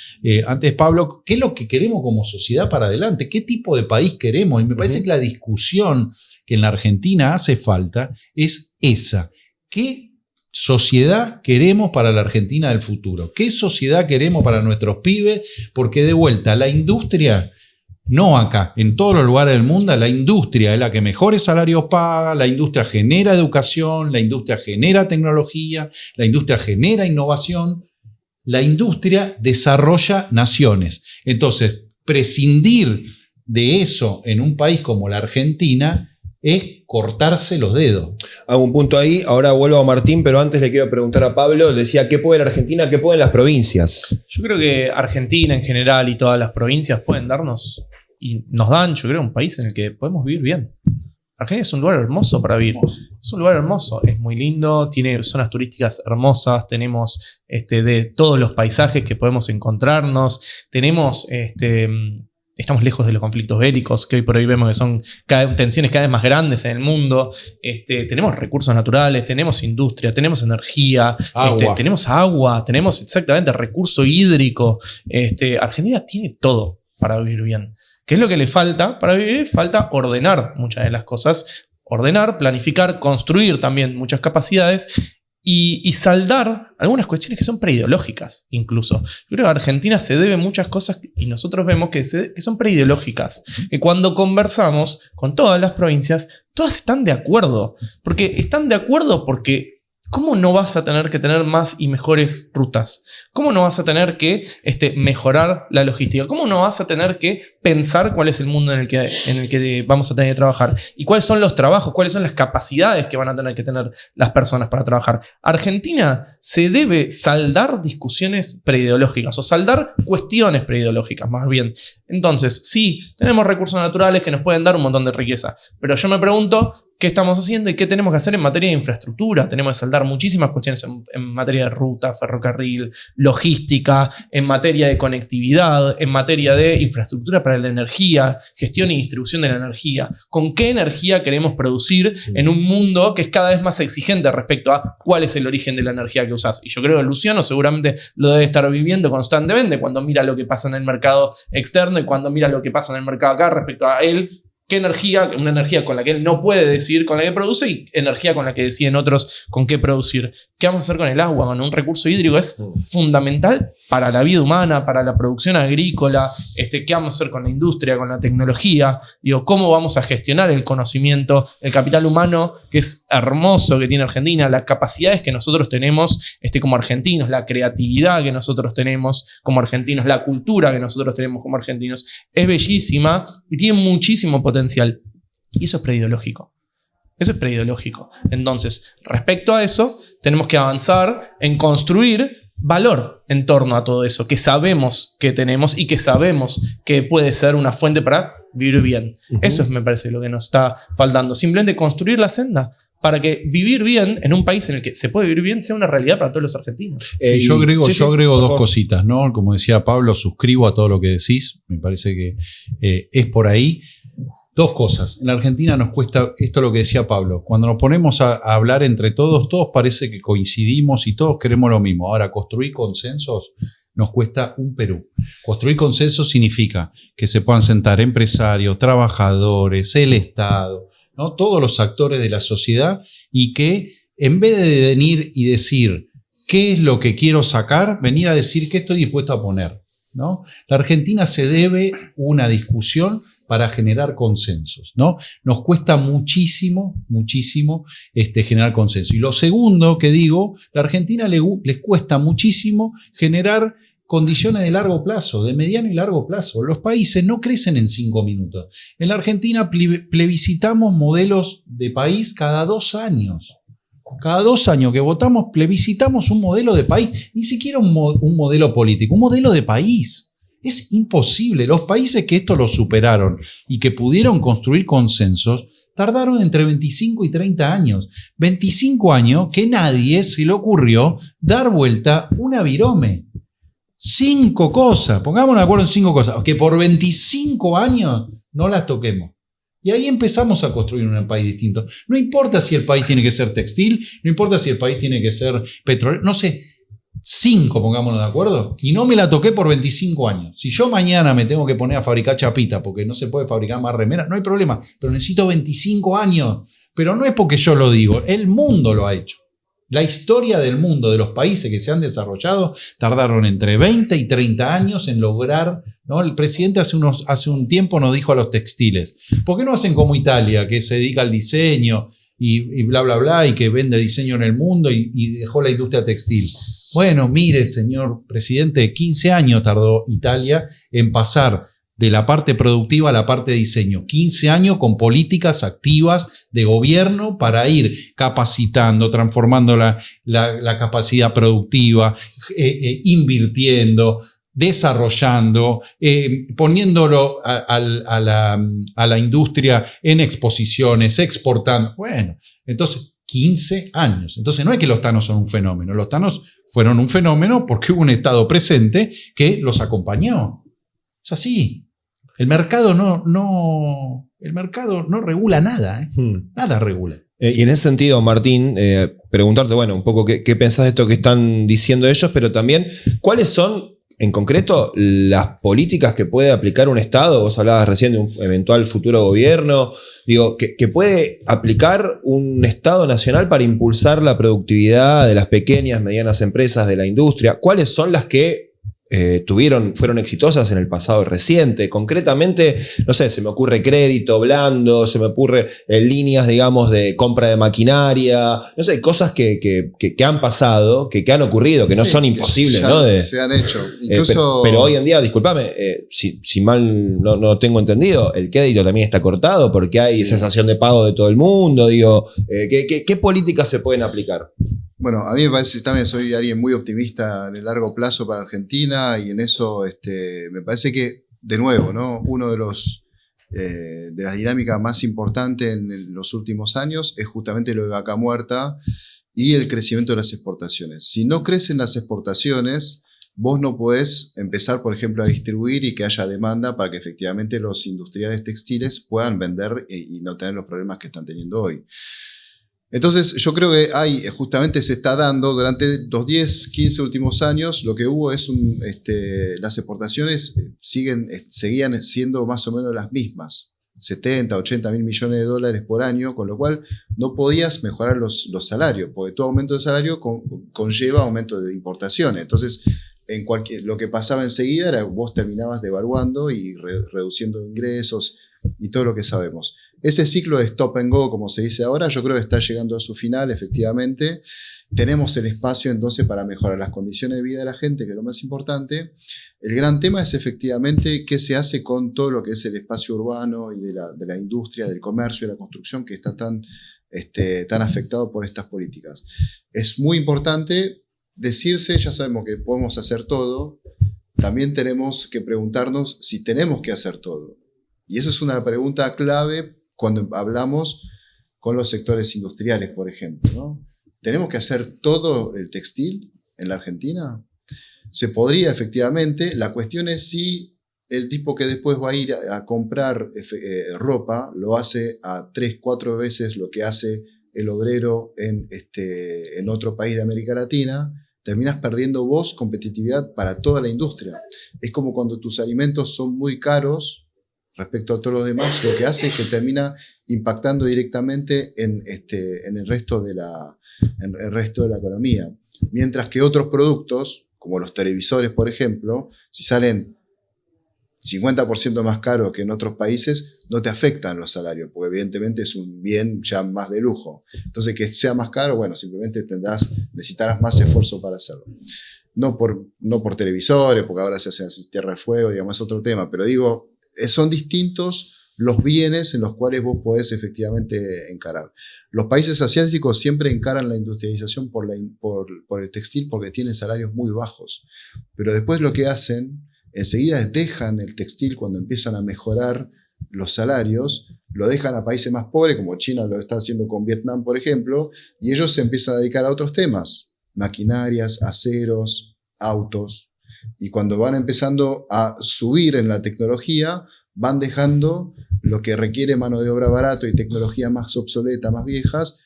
antes Pablo, qué es lo que queremos como sociedad para adelante, qué tipo de país queremos. Y me parece que la discusión que en la Argentina hace falta es esa. ¿Qué sociedad queremos para la Argentina del futuro? ¿Qué sociedad queremos para nuestros pibes? Porque de vuelta, la industria... No acá, en todos los lugares del mundo, la industria es la que mejores salarios paga, la industria genera educación, la industria genera tecnología, la industria genera innovación, la industria desarrolla naciones. Entonces, prescindir de eso en un país como la Argentina es cortarse los dedos. Hago un punto ahí, ahora vuelvo a Martín, pero antes le quiero preguntar a Pablo, decía, ¿qué puede la Argentina, qué pueden las provincias? Yo creo que Argentina en general y todas las provincias pueden darnos y nos dan, yo creo, un país en el que podemos vivir bien. Argentina es un lugar hermoso para vivir. Es un lugar hermoso, es muy lindo, tiene zonas turísticas hermosas, tenemos de todos los paisajes que podemos encontrarnos, tenemos estamos lejos de los conflictos bélicos, que hoy por hoy vemos que son tensiones cada vez más grandes en el mundo. Tenemos recursos naturales, tenemos industria, tenemos energía, tenemos agua, tenemos exactamente recurso hídrico. Argentina tiene todo para vivir bien. ¿Qué es lo que le falta para vivir? Falta ordenar muchas de las cosas. Ordenar, planificar, construir también muchas capacidades y saldar algunas cuestiones que son preideológicas incluso. Yo creo que a Argentina se debe muchas cosas y nosotros vemos que son preideológicas. Que cuando conversamos con todas las provincias, todas están de acuerdo. Porque están de acuerdo porque ¿cómo no vas a tener que tener más y mejores rutas? ¿Cómo no vas a tener que mejorar la logística? ¿Cómo no vas a tener que pensar cuál es el mundo en el que vamos a tener que trabajar? ¿Y cuáles son los trabajos? ¿Cuáles son las capacidades que van a tener que tener las personas para trabajar? Argentina se debe saldar discusiones preideológicas o saldar cuestiones preideológicas, más bien. Entonces, sí, tenemos recursos naturales que nos pueden dar un montón de riqueza, pero yo me pregunto, ¿qué estamos haciendo y qué tenemos que hacer en materia de infraestructura? Tenemos que saldar muchísimas cuestiones en materia de ruta, ferrocarril, logística, en materia de conectividad, en materia de infraestructura para la energía, gestión y distribución de la energía. ¿Con qué energía queremos producir en un mundo que es cada vez más exigente respecto a cuál es el origen de la energía que usás? Y yo creo que Luciano seguramente lo debe estar viviendo constantemente cuando mira lo que pasa en el mercado externo y cuando mira lo que pasa en el mercado acá respecto a él. ¿Qué energía? Una energía con la que él no puede decidir con la que produce y energía con la que deciden otros con qué producir. ¿Qué vamos a hacer con el agua, con un recurso hídrico? Es fundamental para la vida humana, para la producción agrícola. ¿Qué vamos a hacer con la industria, con la tecnología? Digo, ¿cómo vamos a gestionar el conocimiento, el capital humano, que es hermoso que tiene Argentina, las capacidades que nosotros tenemos como argentinos, la creatividad que nosotros tenemos como argentinos, la cultura que nosotros tenemos como argentinos? Es bellísima y tiene muchísimo potencial. Y eso es preideológico. Eso es preideológico. Entonces, respecto a eso, tenemos que avanzar en construir valor en torno a todo eso, que sabemos que tenemos y que sabemos que puede ser una fuente para vivir bien. Eso es, me parece, lo que nos está faltando. Simplemente construir la senda para que vivir bien en un país en el que se puede vivir bien sea una realidad para todos los argentinos. Sí, yo agrego dos cositas, ¿no? Como decía Pablo, suscribo a todo lo que decís. Me parece que es por ahí. Dos cosas. En la Argentina nos cuesta, esto es lo que decía Pablo, cuando nos ponemos a hablar entre todos, todos parece que coincidimos y todos queremos lo mismo. Ahora, construir consensos nos cuesta un Perú. Construir consensos significa que se puedan sentar empresarios, trabajadores, el Estado, ¿no? Todos los actores de la sociedad, y que en vez de venir y decir qué es lo que quiero sacar, venir a decir qué estoy dispuesto a poner, ¿no? La Argentina se debe una discusión para generar consensos, ¿no? Nos cuesta muchísimo generar consenso. Y lo segundo que digo, la Argentina les cuesta muchísimo generar condiciones de largo plazo, de mediano y largo plazo. Los países no crecen en 5 minutos. En la Argentina plebiscitamos modelos de país cada 2 años. Cada 2 años que votamos, plebiscitamos un modelo de país, ni siquiera un modelo político, un modelo de país. Es imposible. Los países que esto lo superaron y que pudieron construir consensos tardaron entre 25 y 30 años. 25 años que nadie se le ocurrió dar vuelta una virome. 5 cosas, pongámonos de acuerdo en 5 cosas, que por 25 años no las toquemos. Y ahí empezamos a construir un país distinto. No importa si el país tiene que ser textil, no importa si el país tiene que ser petrolero, no sé. 5, pongámonos de acuerdo, y no me la toqué por 25 años. Si yo mañana me tengo que poner a fabricar chapita porque no se puede fabricar más remeras, no hay problema, pero necesito 25 años. Pero no es porque yo lo digo, el mundo lo ha hecho. La historia del mundo, de los países que se han desarrollado, tardaron entre 20 y 30 años en lograr, ¿no? El presidente hace un tiempo nos dijo a los textiles, ¿por qué no hacen como Italia, que se dedica al diseño y bla, bla, bla, y que vende diseño en el mundo y dejó la industria textil? Bueno, mire, señor presidente, 15 años tardó Italia en pasar de la parte productiva a la parte de diseño. 15 años con políticas activas de gobierno para ir capacitando, transformando la capacidad productiva, invirtiendo, desarrollando, poniéndolo a la industria en exposiciones, exportando. Bueno, entonces 15 años. Entonces no es que los tanos son un fenómeno. Los tanos fueron un fenómeno porque hubo un Estado presente que los acompañó. Es así. El mercado no regula nada. Nada regula. Y en ese sentido, Martín, preguntarte, bueno, un poco qué pensás de esto que están diciendo ellos, pero también, ¿cuáles son, en concreto, las políticas que puede aplicar un Estado? Vos hablabas recién de un eventual futuro gobierno. Digo, que puede aplicar un Estado nacional para impulsar la productividad de las pequeñas, medianas empresas de la industria. ¿Cuáles son las que fueron exitosas en el pasado reciente? Concretamente, no sé, se me ocurre crédito blando, se me ocurre líneas, digamos, de compra de maquinaria, no sé, cosas que han pasado, que han ocurrido, que no son imposibles, ¿no? Se han hecho. Incluso, pero hoy en día, discúlpame, si mal no tengo entendido, el crédito también está cortado porque hay cesación de pago de todo el mundo. Digo, ¿qué políticas se pueden aplicar? Bueno, a mí me parece, también soy alguien muy optimista en el largo plazo para Argentina, y en eso me parece que, de nuevo, ¿no? Uno de las dinámicas más importantes en los últimos años es justamente lo de vaca muerta y el crecimiento de las exportaciones. Si no crecen las exportaciones, vos no podés empezar, por ejemplo, a distribuir y que haya demanda para que efectivamente los industriales textiles puedan vender y no tener los problemas que están teniendo hoy. Entonces yo creo que justamente se está dando durante los 10, 15 últimos años, lo que hubo es las exportaciones seguían siendo más o menos las mismas. 70, 80 mil millones de dólares por año, con lo cual no podías mejorar los salarios, porque todo aumento de salario conlleva aumento de importaciones. Entonces, lo que pasaba enseguida era vos terminabas devaluando y reduciendo ingresos y todo lo que sabemos. Ese ciclo de stop and go, como se dice ahora, yo creo que está llegando a su final, efectivamente. Tenemos el espacio entonces para mejorar las condiciones de vida de la gente, que es lo más importante. El gran tema es efectivamente qué se hace con todo lo que es el espacio urbano y de la industria, del comercio y la construcción, que está tan afectado por estas políticas. Es muy importante decirse, ya sabemos que podemos hacer todo, también tenemos que preguntarnos si tenemos que hacer todo. Y esa es una pregunta clave cuando hablamos con los sectores industriales, por ejemplo, ¿no? ¿Tenemos que hacer todo el textil en la Argentina? Se podría, efectivamente. La cuestión es si el tipo que después va a ir a comprar ropa lo hace a 3, 4 veces lo que hace el obrero en otro país de América Latina. Terminas perdiendo vos competitividad para toda la industria. Es como cuando tus alimentos son muy caros respecto a todos los demás, lo que hace es que termina impactando directamente en el resto de la economía. Mientras que otros productos, como los televisores, por ejemplo, si salen 50% más caros que en otros países, no te afectan los salarios, porque evidentemente es un bien ya más de lujo. Entonces, que sea más caro, bueno, simplemente necesitarás más esfuerzo para hacerlo. No por televisores, porque ahora se hace así Tierra del Fuego, digamos, es otro tema, pero digo, son distintos los bienes en los cuales vos podés efectivamente encarar. Los países asiáticos siempre encaran la industrialización por el textil porque tienen salarios muy bajos. Pero después lo que hacen, enseguida dejan el textil cuando empiezan a mejorar los salarios, lo dejan a países más pobres, como China lo está haciendo con Vietnam, por ejemplo, y ellos se empiezan a dedicar a otros temas, maquinarias, aceros, autos. Y cuando van empezando a subir en la tecnología, van dejando lo que requiere mano de obra barato y tecnología más obsoleta, más viejas,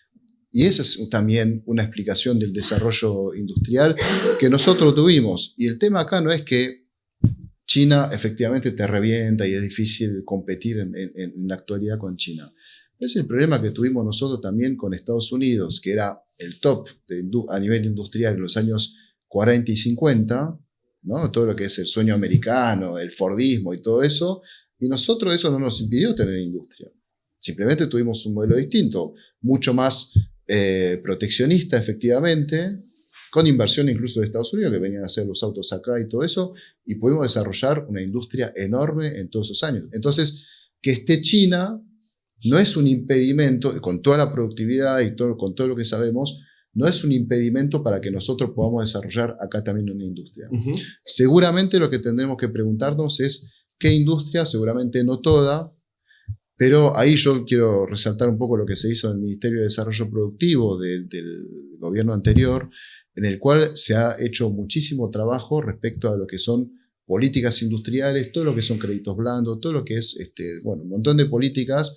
y eso es también una explicación del desarrollo industrial que nosotros tuvimos. Y el tema acá no es que China efectivamente te revienta y es difícil competir en la actualidad con China. Es el problema que tuvimos nosotros también con Estados Unidos, que era el top a nivel industrial en los años 40 y 50, ¿no? Todo lo que es el sueño americano, el Fordismo y todo eso, y nosotros eso no nos impidió tener industria. Simplemente tuvimos un modelo distinto, mucho más proteccionista efectivamente, con inversión incluso de Estados Unidos, que venían a hacer los autos acá y todo eso, y pudimos desarrollar una industria enorme en todos esos años. Entonces, que esté China no es un impedimento, con toda la productividad y con todo lo que sabemos, no es un impedimento para que nosotros podamos desarrollar acá también una industria. Uh-huh. Seguramente lo que tendremos que preguntarnos es qué industria, seguramente no toda, pero ahí yo quiero resaltar un poco lo que se hizo en el Ministerio de Desarrollo Productivo del gobierno anterior, en el cual se ha hecho muchísimo trabajo respecto a lo que son políticas industriales, todo lo que son créditos blandos, todo lo que es un montón de políticas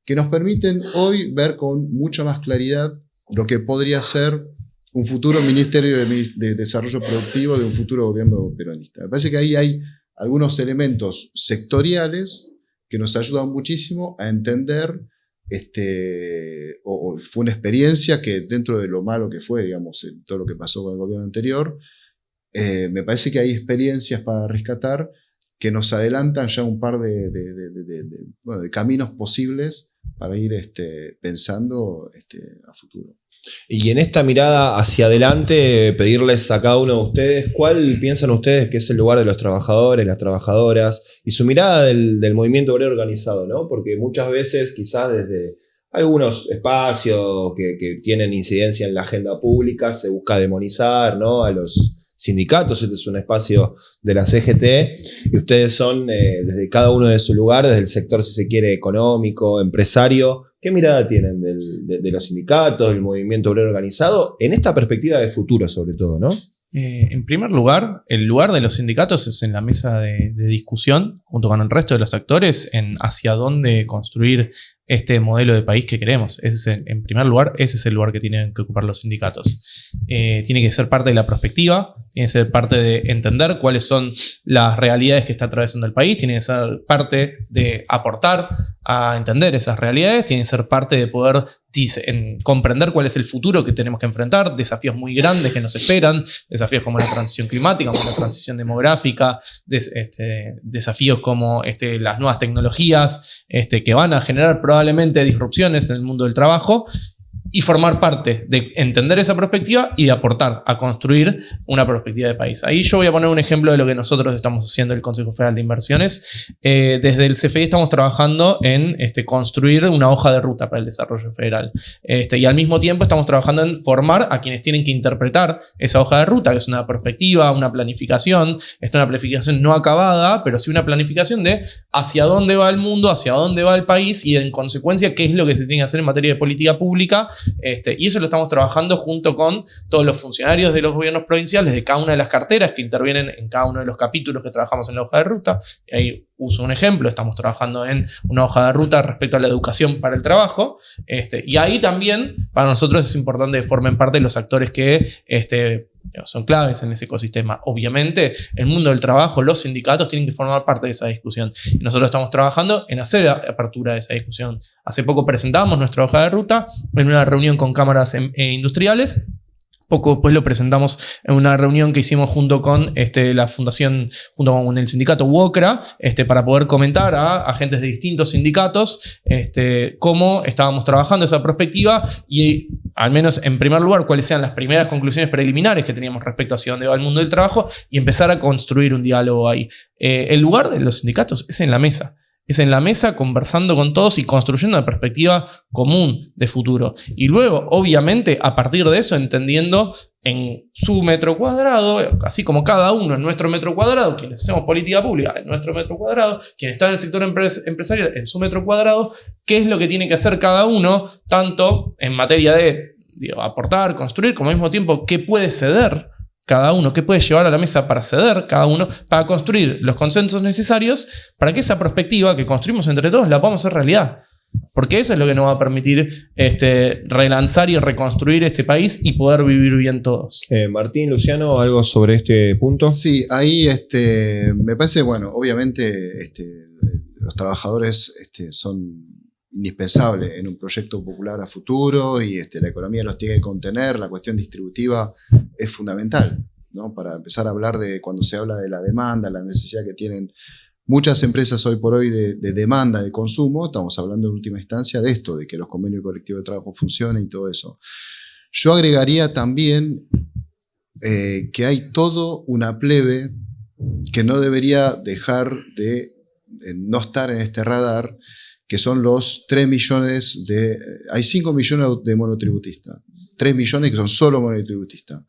que nos permiten hoy ver con mucha más claridad lo que podría ser un futuro Ministerio de Desarrollo Productivo de un futuro gobierno peronista. Me parece que ahí hay algunos elementos sectoriales que nos ayudan muchísimo a entender, fue una experiencia que dentro de lo malo que fue, digamos, todo lo que pasó con el gobierno anterior, me parece que hay experiencias para rescatar que nos adelantan ya un par de caminos posibles para ir pensando a futuro. Y en esta mirada hacia adelante, pedirles a cada uno de ustedes, ¿cuál piensan ustedes que es el lugar de los trabajadores, las trabajadoras, y su mirada del movimiento obrero organizado, ¿no? Porque muchas veces, quizás desde algunos espacios que tienen incidencia en la agenda pública, se busca demonizar, ¿no?, a los sindicatos. Este es un espacio de la CGT, y ustedes son, desde cada uno de su lugar, desde el sector, si se quiere, económico, empresario. ¿Qué mirada tienen de los sindicatos, del movimiento obrero organizado, en esta perspectiva de futuro, sobre todo, ¿no? En primer lugar, el lugar de los sindicatos es en la mesa de discusión, junto con el resto de los actores, en hacia dónde construir este modelo de país que queremos. En primer lugar, ese es el lugar que tienen que ocupar los sindicatos. Tiene que ser parte de la perspectiva, tiene que ser parte de entender cuáles son las realidades que está atravesando el país, tiene que ser parte de aportar a entender esas realidades, tienen que ser parte de poder comprender cuál es el futuro que tenemos que enfrentar, desafíos muy grandes que nos esperan, desafíos como la transición climática, como la transición demográfica, desafíos como las nuevas tecnologías que van a generar probablemente disrupciones en el mundo del trabajo, y formar parte de entender esa perspectiva y de aportar a construir una perspectiva de país. Ahí yo voy a poner un ejemplo de lo que nosotros estamos haciendo en el Consejo Federal de Inversiones. Desde el CFI estamos trabajando en construir una hoja de ruta para el desarrollo federal. Y al mismo tiempo estamos trabajando en formar a quienes tienen que interpretar esa hoja de ruta, que es una perspectiva, una planificación. Es una planificación no acabada, pero sí una planificación de hacia dónde va el mundo, hacia dónde va el país y en consecuencia qué es lo que se tiene que hacer en materia de política pública. Y eso lo estamos trabajando junto con todos los funcionarios de los gobiernos provinciales de cada una de las carteras que intervienen en cada uno de los capítulos que trabajamos en la hoja de ruta. Y ahí uso un ejemplo, estamos trabajando en una hoja de ruta respecto a la educación para el trabajo. Y ahí también para nosotros es importante que formen parte de los actores que son claves en ese ecosistema. Obviamente, el mundo del trabajo, los sindicatos tienen que formar parte de esa discusión. Y nosotros estamos trabajando en hacer apertura de esa discusión. Hace poco presentamos nuestra hoja de ruta en una reunión con cámaras industriales. Poco después lo presentamos en una reunión que hicimos junto con la fundación, junto con el sindicato WOCRA, para poder comentar a agentes de distintos sindicatos cómo estábamos trabajando esa perspectiva y, al menos en primer lugar, cuáles sean las primeras conclusiones preliminares que teníamos respecto hacia dónde va el mundo del trabajo y empezar a construir un diálogo ahí. El lugar de los sindicatos es en la mesa. Es en la mesa conversando con todos y construyendo una perspectiva común de futuro. Y luego, obviamente, a partir de eso, entendiendo en su metro cuadrado, así como cada uno en nuestro metro cuadrado, quienes hacemos política pública en nuestro metro cuadrado, quienes están en el sector empresarial en su metro cuadrado, qué es lo que tiene que hacer cada uno, tanto en materia de aportar, construir, como al mismo tiempo qué puede ceder cada uno, qué puede llevar a la mesa para ceder cada uno, para construir los consensos necesarios para que esa perspectiva que construimos entre todos la podamos hacer realidad. Porque eso es lo que nos va a permitir relanzar y reconstruir este país y poder vivir bien todos. Martín, Luciano, ¿algo sobre este punto? Sí, ahí me parece, bueno, obviamente los trabajadores son indispensables en un proyecto popular a futuro y la economía los tiene que contener, la cuestión distributiva es fundamental, ¿no? Para empezar a hablar de cuando se habla de la demanda, la necesidad que tienen muchas empresas hoy por hoy de demanda, de consumo, estamos hablando en última instancia de esto, de que los convenios colectivos de trabajo funcionen y todo eso. Yo agregaría también que hay todo una plebe que no debería dejar de no estar en este radar, que son los 3 millones hay 5 millones de monotributistas, 3 millones que son solo monotributistas.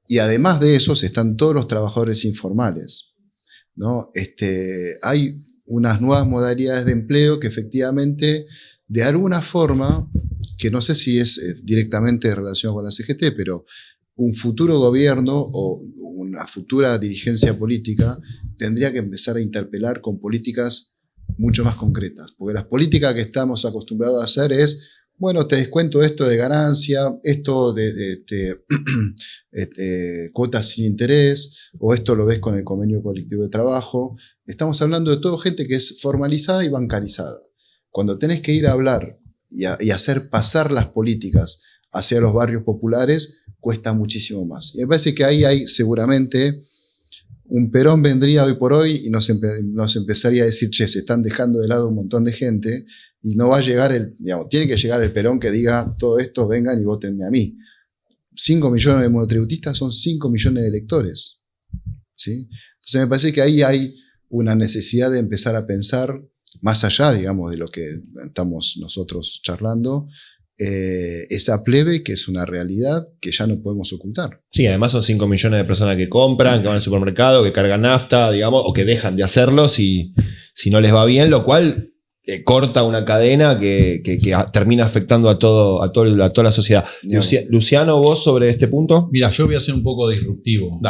Y además de esos están todos los trabajadores informales, ¿no? Hay unas nuevas modalidades de empleo que efectivamente, de alguna forma, que no sé si es directamente relacionado con la CGT, pero un futuro gobierno o una futura dirigencia política tendría que empezar a interpelar con políticas mucho más concretas, porque las políticas que estamos acostumbrados a hacer es, bueno, te descuento esto de ganancia, esto de cuotas sin interés, o esto lo ves con el convenio colectivo de trabajo. Estamos hablando de todo gente que es formalizada y bancarizada. Cuando tenés que ir a hablar y hacer pasar las políticas hacia los barrios populares, cuesta muchísimo más. Y me parece que ahí hay seguramente un Perón vendría hoy por hoy y nos empezaría a decir, che, se están dejando de lado un montón de gente y no va a llegar tiene que llegar el Perón que diga, todo esto vengan y votenme a mí. 5 millones de monotributistas son 5 millones de electores, ¿sí? Entonces me parece que ahí hay una necesidad de empezar a pensar más allá, digamos, de lo que estamos nosotros charlando, esa plebe que es una realidad que ya no podemos ocultar. Sí, además son 5 millones de personas que compran, que van al supermercado, que cargan nafta, digamos, o que dejan de hacerlo si no les va bien, lo cual corta una cadena que termina afectando a toda la sociedad. Luciano, vos sobre este punto. Mira, yo voy a ser un poco disruptivo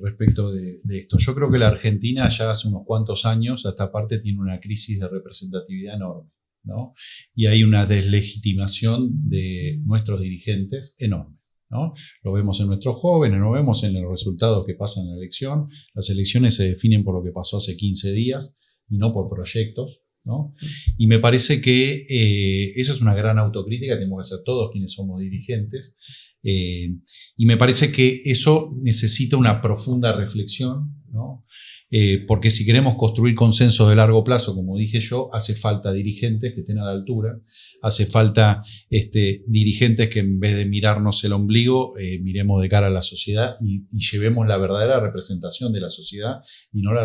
respecto de esto. Yo creo que la Argentina ya hace unos cuantos años a esta parte tiene una crisis de representatividad enorme, ¿no? Y hay una deslegitimación de nuestros dirigentes enorme, ¿no? Lo vemos en nuestros jóvenes, lo vemos en los resultados que pasan en la elección. Las elecciones se definen por lo que pasó hace 15 días y no por proyectos, ¿no? Y me parece que esa es una gran autocrítica que tenemos que hacer todos quienes somos dirigentes. Y me parece que eso necesita una profunda reflexión, ¿no? Porque si queremos construir consensos de largo plazo, como dije yo, hace falta dirigentes que estén a la altura, hace falta dirigentes que en vez de mirarnos el ombligo, miremos de cara a la sociedad y llevemos la verdadera representación de la sociedad y no la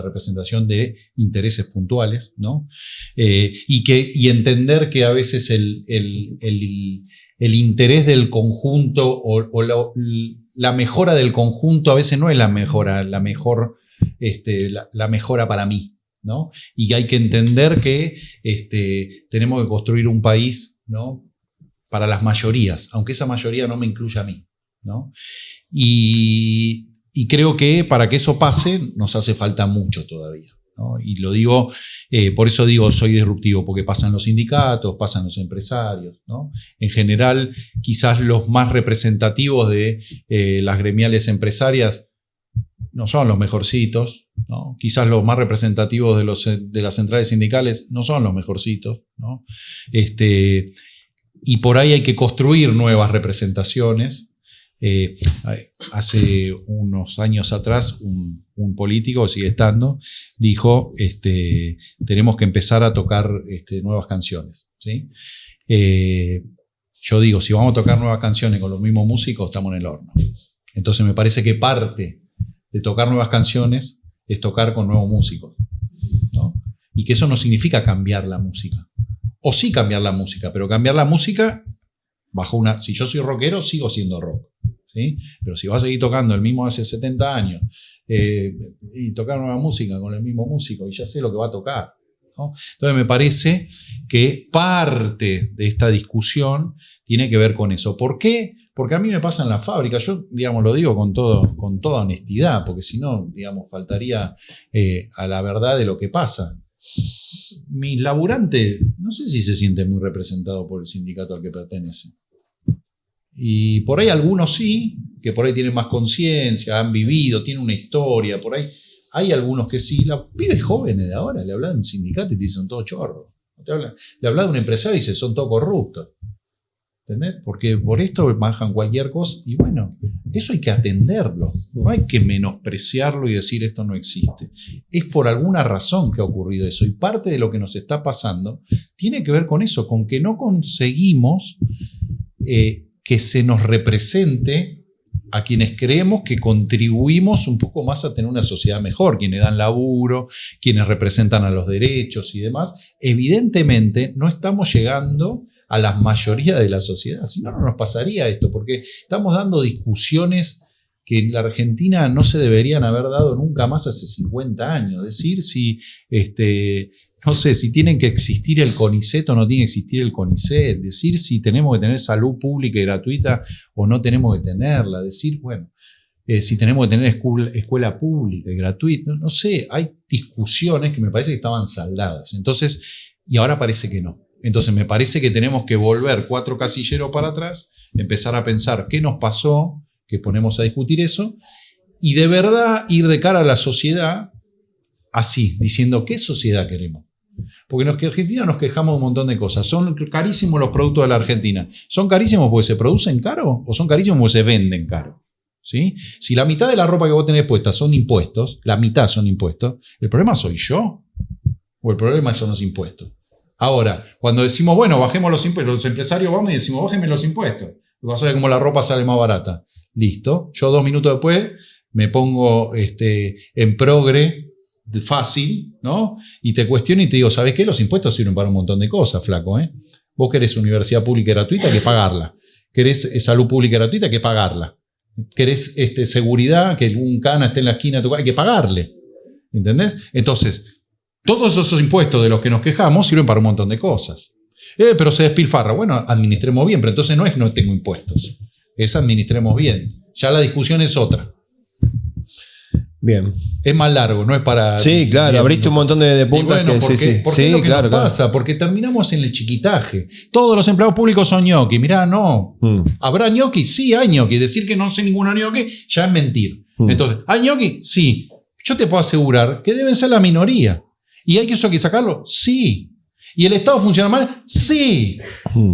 representación de intereses puntuales, ¿no? Y entender que a veces el interés del conjunto o la mejora del conjunto a veces no es la mejora para mí, ¿no? Y hay que entender que tenemos que construir un país, ¿no? Para las mayorías, aunque esa mayoría no me incluya a mí, ¿no? Y creo que para que eso pase nos hace falta mucho todavía, ¿no? Y lo digo, por eso digo soy disruptivo, porque pasan los sindicatos, pasan los empresarios, ¿no? En general, quizás los más representativos de las gremiales empresarias no son los mejorcitos, ¿no? Quizás los más representativos de las centrales sindicales no son los mejorcitos, ¿no? Y por ahí hay que construir nuevas representaciones. Hace unos años atrás un político, sigue estando, dijo tenemos que empezar a tocar nuevas canciones, ¿sí? Yo digo, si vamos a tocar nuevas canciones con los mismos músicos, estamos en el horno. Entonces me parece que parte de tocar nuevas canciones es tocar con nuevos músicos, ¿no? Y que eso no significa cambiar la música. O sí cambiar la música, pero cambiar la música bajo una... Si yo soy rockero, sigo siendo rock, ¿sí? Pero si vas a seguir tocando el mismo hace 70 años y tocar nueva música con el mismo músico y ya sé lo que va a tocar, ¿no? Entonces me parece que parte de esta discusión tiene que ver con eso. ¿Por qué? Porque a mí me pasa en la fábrica, yo digamos lo digo con toda honestidad, porque si no, digamos, faltaría a la verdad de lo que pasa. Mis laburantes, no sé si se sienten muy representados por el sindicato al que pertenecen. Y por ahí algunos sí, que por ahí tienen más conciencia, han vivido, tienen una historia, por ahí hay algunos que sí. Los pibes jóvenes de ahora le hablan de un sindicato y te dicen son todos chorros. Le hablan de un empresario y dicen son todos corruptos. ¿Entendés? Porque por esto bajan cualquier cosa y bueno, eso hay que atenderlo, no hay que menospreciarlo y decir esto no existe. Es por alguna razón que ha ocurrido eso y parte de lo que nos está pasando tiene que ver con eso, con que no conseguimos que se nos represente a quienes creemos que contribuimos un poco más a tener una sociedad mejor, quienes dan laburo, quienes representan a los derechos y demás. Evidentemente no estamos llegando a la mayoría de la sociedad, si no, no nos pasaría esto, porque estamos dando discusiones que en la Argentina no se deberían haber dado nunca más hace 50 años, decir si, no sé, si tienen que existir el CONICET o no tiene que existir el CONICET, decir si tenemos que tener salud pública y gratuita o no tenemos que tenerla, decir, bueno, si tenemos que tener escuela pública y gratuita, no sé, hay discusiones que me parece que estaban saldadas, entonces, y ahora parece que no. Entonces me parece que tenemos que volver 4 casilleros para atrás, empezar a pensar qué nos pasó, que ponemos a discutir eso, y de verdad ir de cara a la sociedad así, diciendo qué sociedad queremos. Porque en Argentina nos quejamos de un montón de cosas. ¿Son carísimos los productos de la Argentina? ¿Son carísimos porque se producen caro o son carísimos porque se venden caro? ¿Sí? Si la mitad de la ropa que vos tenés puesta son impuestos, la mitad son impuestos, ¿el problema soy yo? ¿O el problema son los impuestos? Ahora, cuando decimos, bueno, bajemos los impuestos, los empresarios vamos y decimos, bájenme los impuestos. Vas a ver cómo la ropa sale más barata. Listo. Yo 2 minutos después me pongo en progre fácil, ¿no? Y te cuestiono y te digo, ¿sabes qué? Los impuestos sirven para un montón de cosas, flaco, ¿eh? Vos querés universidad pública y gratuita, hay que pagarla. Querés salud pública y gratuita, hay que pagarla. Querés seguridad, que un cana esté en la esquina de tu casa, hay que pagarle. ¿Entendés? Entonces, todos esos impuestos de los que nos quejamos sirven para un montón de cosas. Pero se despilfarra. Bueno, administremos bien, pero entonces no es no tengo impuestos. Es administremos bien. Ya la discusión es otra. Bien. Es más largo, no es para... Sí, claro, abriste un montón de puntos. Y bueno, porque es lo que nos pasa, porque terminamos en el chiquitaje. Todos los empleados públicos son ñoqui. Mirá, no. ¿Habrá ñoqui? Sí, hay ñoqui. Decir que no sé ninguno ñoqui ya es mentir. Entonces, ¿hay ñoqui? Sí. Yo te puedo asegurar que deben ser la minoría. ¿Y hay que sacarlo? Sí. ¿Y el Estado funciona mal? Sí.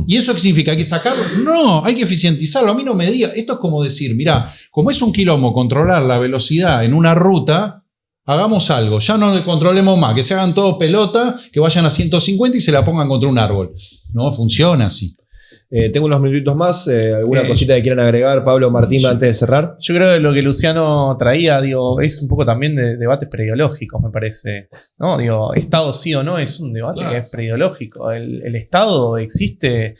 ¿Y eso qué significa? ¿Hay que sacarlo? No, hay que eficientizarlo. A mí no me diga. Esto es como decir, mirá, como es un quilombo controlar la velocidad en una ruta, hagamos algo. Ya no le controlemos más. Que se hagan todo pelota, que vayan a 150 y se la pongan contra un árbol. No funciona así. Tengo unos minutitos más. ¿Alguna cosita que quieran agregar, Pablo o Martín, antes de cerrar? Yo creo que lo que Luciano traía, es un poco también de debates preideológicos, me parece. ¿No? Estado sí o no es un debate que es preideológico. El Estado existe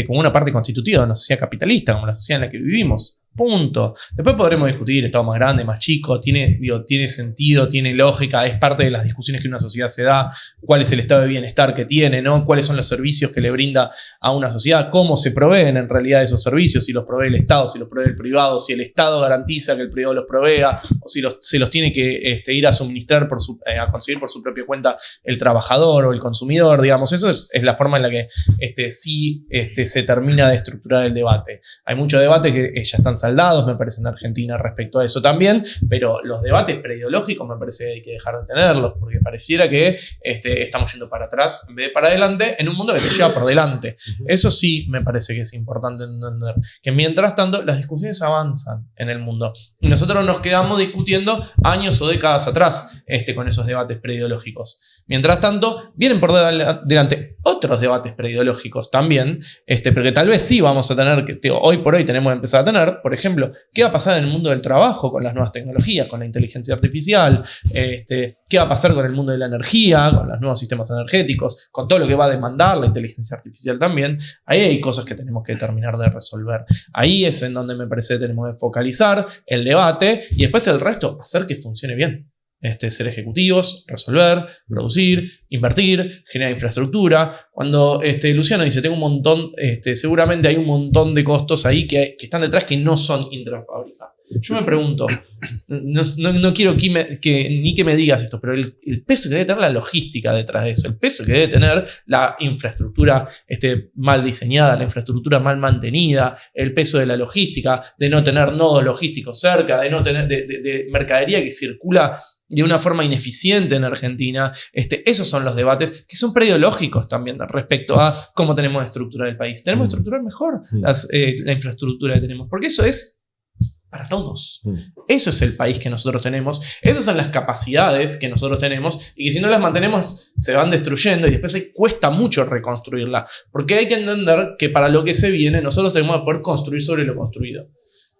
como una parte constitutiva de una sociedad capitalista, como la sociedad en la que vivimos. Punto. Después podremos discutir, Estado más grande, más chico, tiene sentido, tiene lógica, es parte de las discusiones que una sociedad se da, cuál es el estado de bienestar que tiene, ¿no? Cuáles son los servicios que le brinda a una sociedad, cómo se proveen en realidad esos servicios, si los provee el Estado, si los provee el privado, si el Estado garantiza que el privado los provea, o si se los tiene que ir a suministrar a conseguir por su propia cuenta el trabajador o el consumidor, digamos. Eso es la forma en la que se termina de estructurar el debate. Hay muchos debates que ya están saldados, me parece, en Argentina respecto a eso también, pero los debates preideológicos me parece que hay que dejar de tenerlos, porque pareciera que estamos yendo para atrás en vez de para adelante en un mundo que te lleva por delante. Eso sí me parece que es importante entender, que mientras tanto las discusiones avanzan en el mundo y nosotros nos quedamos discutiendo años o décadas atrás con esos debates preideológicos. Mientras tanto, vienen por delante otros debates preideológicos también, pero que tal vez sí vamos a tener, hoy por hoy tenemos que empezar a tener. Por ejemplo, ¿qué va a pasar en el mundo del trabajo con las nuevas tecnologías, con la inteligencia artificial? ¿Qué va a pasar con el mundo de la energía, con los nuevos sistemas energéticos, con todo lo que va a demandar la inteligencia artificial también? Ahí hay cosas que tenemos que terminar de resolver. Ahí es en donde me parece que tenemos que focalizar el debate y después el resto, hacer que funcione bien. Ser ejecutivos, resolver, producir, invertir, generar infraestructura. Cuando Luciano dice, tengo un montón, seguramente hay un montón de costos ahí que están detrás que no son intrafabricables. Yo me pregunto, no quiero ni que me digas esto, pero el peso que debe tener la logística detrás de eso, el peso que debe tener la infraestructura mal diseñada, la infraestructura mal mantenida, el peso de la logística, de no tener nodos logísticos cerca, de no tener de mercadería que circula de una forma ineficiente en Argentina. Esos son los debates que son preideológicos también respecto a cómo tenemos que estructurar el país. Tenemos que estructurar mejor la infraestructura que tenemos, porque eso es para todos. Eso es el país que nosotros tenemos, esas son las capacidades que nosotros tenemos y que si no las mantenemos se van destruyendo y después cuesta mucho reconstruirla, porque hay que entender que para lo que se viene nosotros tenemos que poder construir sobre lo construido.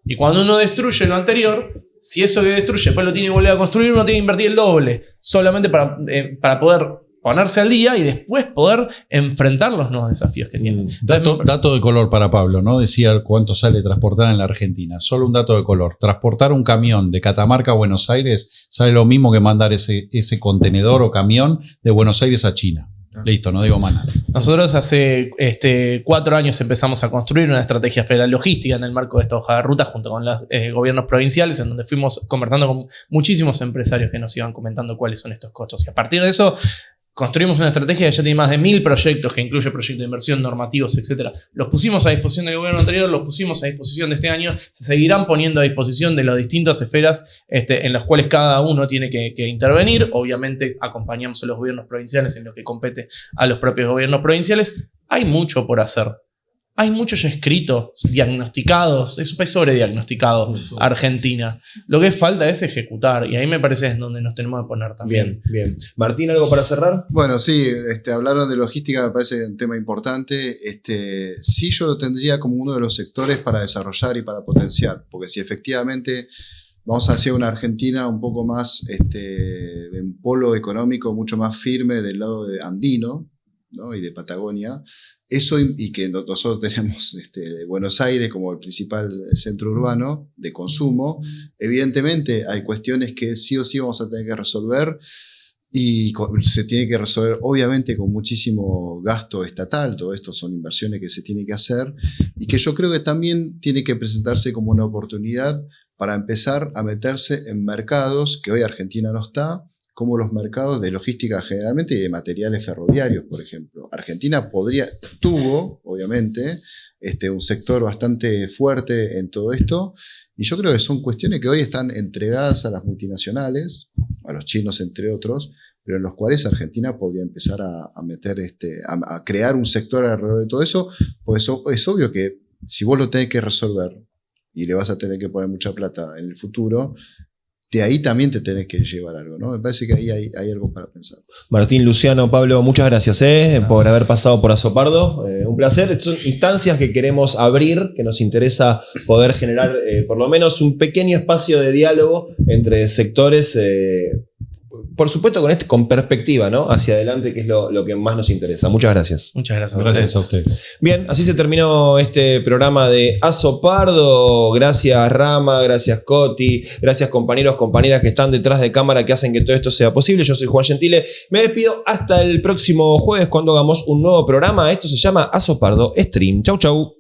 Y cuando uno destruye lo anterior, si eso que destruye después lo tiene que volver a construir, uno tiene que invertir el doble, solamente para poder ponerse al día y después poder enfrentar los nuevos desafíos que tiene. Dato de color para Pablo, ¿no? Decía cuánto sale transportar en la Argentina. Solo un dato de color. Transportar un camión de Catamarca a Buenos Aires sale lo mismo que mandar ese contenedor o camión de Buenos Aires a China. Listo, no digo más nada. Nosotros hace 4 años empezamos a construir una estrategia federal logística en el marco de esta hoja de ruta junto con los gobiernos provinciales, en donde fuimos conversando con muchísimos empresarios que nos iban comentando cuáles son estos costos. Y a partir de eso construimos una estrategia que ya tiene más de 1000 proyectos, que incluye proyectos de inversión, normativos, etc. Los pusimos a disposición del gobierno anterior, los pusimos a disposición de este año, se seguirán poniendo a disposición de las distintas esferas en las cuales cada uno tiene que intervenir. Obviamente acompañamos a los gobiernos provinciales en lo que compete a los propios gobiernos provinciales. Hay mucho por hacer. Hay mucho ya escrito, diagnosticados, es sobrediagnosticado Argentina. Lo que falta es ejecutar y ahí me parece es donde nos tenemos que poner también. Bien. Martín, ¿algo para cerrar? Bueno, sí, hablaron de logística, me parece un tema importante. Sí, yo lo tendría como uno de los sectores para desarrollar y para potenciar, porque si efectivamente vamos hacia una Argentina un poco más en polo económico, mucho más firme del lado de andino, ¿no? Y de Patagonia, eso, y que nosotros tenemos Buenos Aires como el principal centro urbano de consumo, evidentemente hay cuestiones que sí o sí vamos a tener que resolver y se tiene que resolver obviamente con muchísimo gasto estatal. Todo esto son inversiones que se tienen que hacer y que yo creo que también tiene que presentarse como una oportunidad para empezar a meterse en mercados que hoy Argentina no está, como los mercados de logística generalmente y de materiales ferroviarios, por ejemplo. Argentina tuvo, obviamente, un sector bastante fuerte en todo esto, y yo creo que son cuestiones que hoy están entregadas a las multinacionales, a los chinos entre otros, pero en los cuales Argentina podría empezar a meter, a crear un sector alrededor de todo eso, pues es obvio que si vos lo tenés que resolver y le vas a tener que poner mucha plata en el futuro, de ahí también te tenés que llevar algo, ¿no? Me parece que ahí hay algo para pensar. Martín, Luciano, Pablo, muchas gracias por haber pasado por Azopardo. Un placer. Estas son instancias que queremos abrir, que nos interesa poder generar por lo menos un pequeño espacio de diálogo entre sectores, por supuesto con perspectiva, ¿no? Hacia adelante, que es lo que más nos interesa. Muchas gracias. Muchas gracias. Gracias a ustedes. Bien, así se terminó este programa de Azopardo. Gracias Rama, gracias Coti, gracias compañeros, compañeras que están detrás de cámara que hacen que todo esto sea posible. Yo soy Juan Gentile. Me despido hasta el próximo jueves cuando hagamos un nuevo programa. Esto se llama Azopardo Stream. Chau, chau.